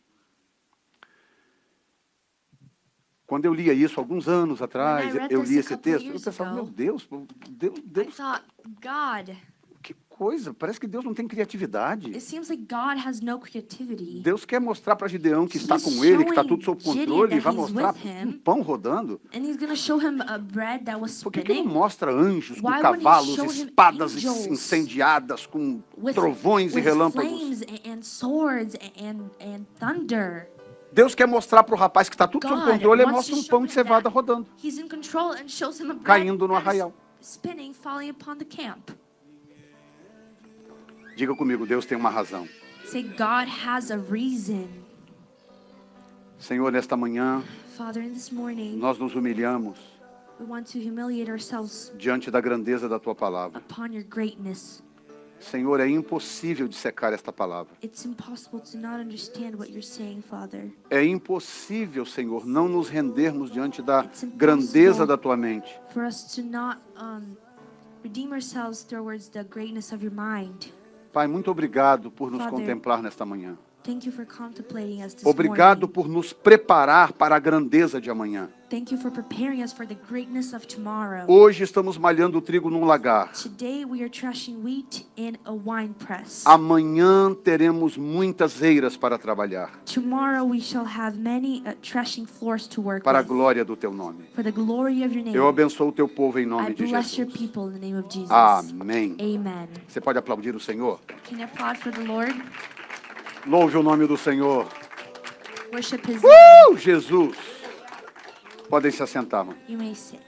[SPEAKER 1] Quando eu lia isso alguns anos atrás, eu li esse texto, eu pensava, meu Deus,
[SPEAKER 2] I thought, God,
[SPEAKER 1] que coisa, parece que Deus não tem criatividade.
[SPEAKER 2] it seems like God has no creativity.
[SPEAKER 1] Deus quer mostrar para Gideão que está
[SPEAKER 2] He's
[SPEAKER 1] com ele, que está
[SPEAKER 2] showing
[SPEAKER 1] tudo sob
[SPEAKER 2] Gideon
[SPEAKER 1] controle, e
[SPEAKER 2] that
[SPEAKER 1] vai
[SPEAKER 2] he's
[SPEAKER 1] mostrar
[SPEAKER 2] with him.
[SPEAKER 1] um pão rodando.
[SPEAKER 2] And he's going to show him a bread that was
[SPEAKER 1] Por que não
[SPEAKER 2] spinning
[SPEAKER 1] mostra anjos com
[SPEAKER 2] Why wouldn't he
[SPEAKER 1] cavalos,
[SPEAKER 2] show him
[SPEAKER 1] espadas
[SPEAKER 2] angels
[SPEAKER 1] incendiadas, com
[SPEAKER 2] with,
[SPEAKER 1] trovões e
[SPEAKER 2] with
[SPEAKER 1] relâmpagos?
[SPEAKER 2] flames and swords and thunder.
[SPEAKER 1] Deus quer mostrar para o rapaz que está tudo sob
[SPEAKER 2] God
[SPEAKER 1] controle, ele
[SPEAKER 2] wants
[SPEAKER 1] mostra
[SPEAKER 2] to
[SPEAKER 1] um
[SPEAKER 2] show
[SPEAKER 1] pão de
[SPEAKER 2] him
[SPEAKER 1] cevada
[SPEAKER 2] that
[SPEAKER 1] rodando,
[SPEAKER 2] he's in control and shows him a bread
[SPEAKER 1] caindo no
[SPEAKER 2] that is
[SPEAKER 1] arraial.
[SPEAKER 2] spinning, falling upon the camp.
[SPEAKER 1] Diga comigo, Deus tem uma razão.
[SPEAKER 2] Say, God has a reason.
[SPEAKER 1] Senhor, nesta manhã,
[SPEAKER 2] Father, in this morning,
[SPEAKER 1] nós nos humilhamos
[SPEAKER 2] we want to humiliate ourselves
[SPEAKER 1] diante da grandeza da Tua palavra.
[SPEAKER 2] upon your greatness.
[SPEAKER 1] Senhor, é impossível dissecar esta palavra.
[SPEAKER 2] It's impossible to not understand what you're saying, Father.
[SPEAKER 1] É impossível, Senhor, não nos rendermos diante da
[SPEAKER 2] It's impossible
[SPEAKER 1] grandeza da Tua mente.
[SPEAKER 2] For us to not redeem ourselves towards the greatness of your mind.
[SPEAKER 1] Pai, muito obrigado por nos
[SPEAKER 2] Father,
[SPEAKER 1] contemplar nesta manhã.
[SPEAKER 2] Thank you for contemplating us this
[SPEAKER 1] Obrigado
[SPEAKER 2] morning.
[SPEAKER 1] por nos preparar para a grandeza de amanhã.
[SPEAKER 2] Thank you for preparing us for the greatness of tomorrow.
[SPEAKER 1] Hoje estamos malhando o trigo num lagar.
[SPEAKER 2] Today we are threshing wheat in a wine press.
[SPEAKER 1] Amanhã teremos muitas eiras para trabalhar,
[SPEAKER 2] Tomorrow we shall have many threshing floors to work
[SPEAKER 1] para a
[SPEAKER 2] with.
[SPEAKER 1] glória do Teu nome.
[SPEAKER 2] For the glory of your name.
[SPEAKER 1] Eu abençoo o Teu povo em
[SPEAKER 2] I
[SPEAKER 1] nome de
[SPEAKER 2] bless your
[SPEAKER 1] Jesus.
[SPEAKER 2] people in the name of Jesus.
[SPEAKER 1] Amém.
[SPEAKER 2] Amen.
[SPEAKER 1] Você pode aplaudir o Senhor?
[SPEAKER 2] Can you applaud for the Lord?
[SPEAKER 1] Louve o nome do Senhor.
[SPEAKER 2] Worship his name.
[SPEAKER 1] Jesus! Podem se assentar, mano.
[SPEAKER 2] You may sit.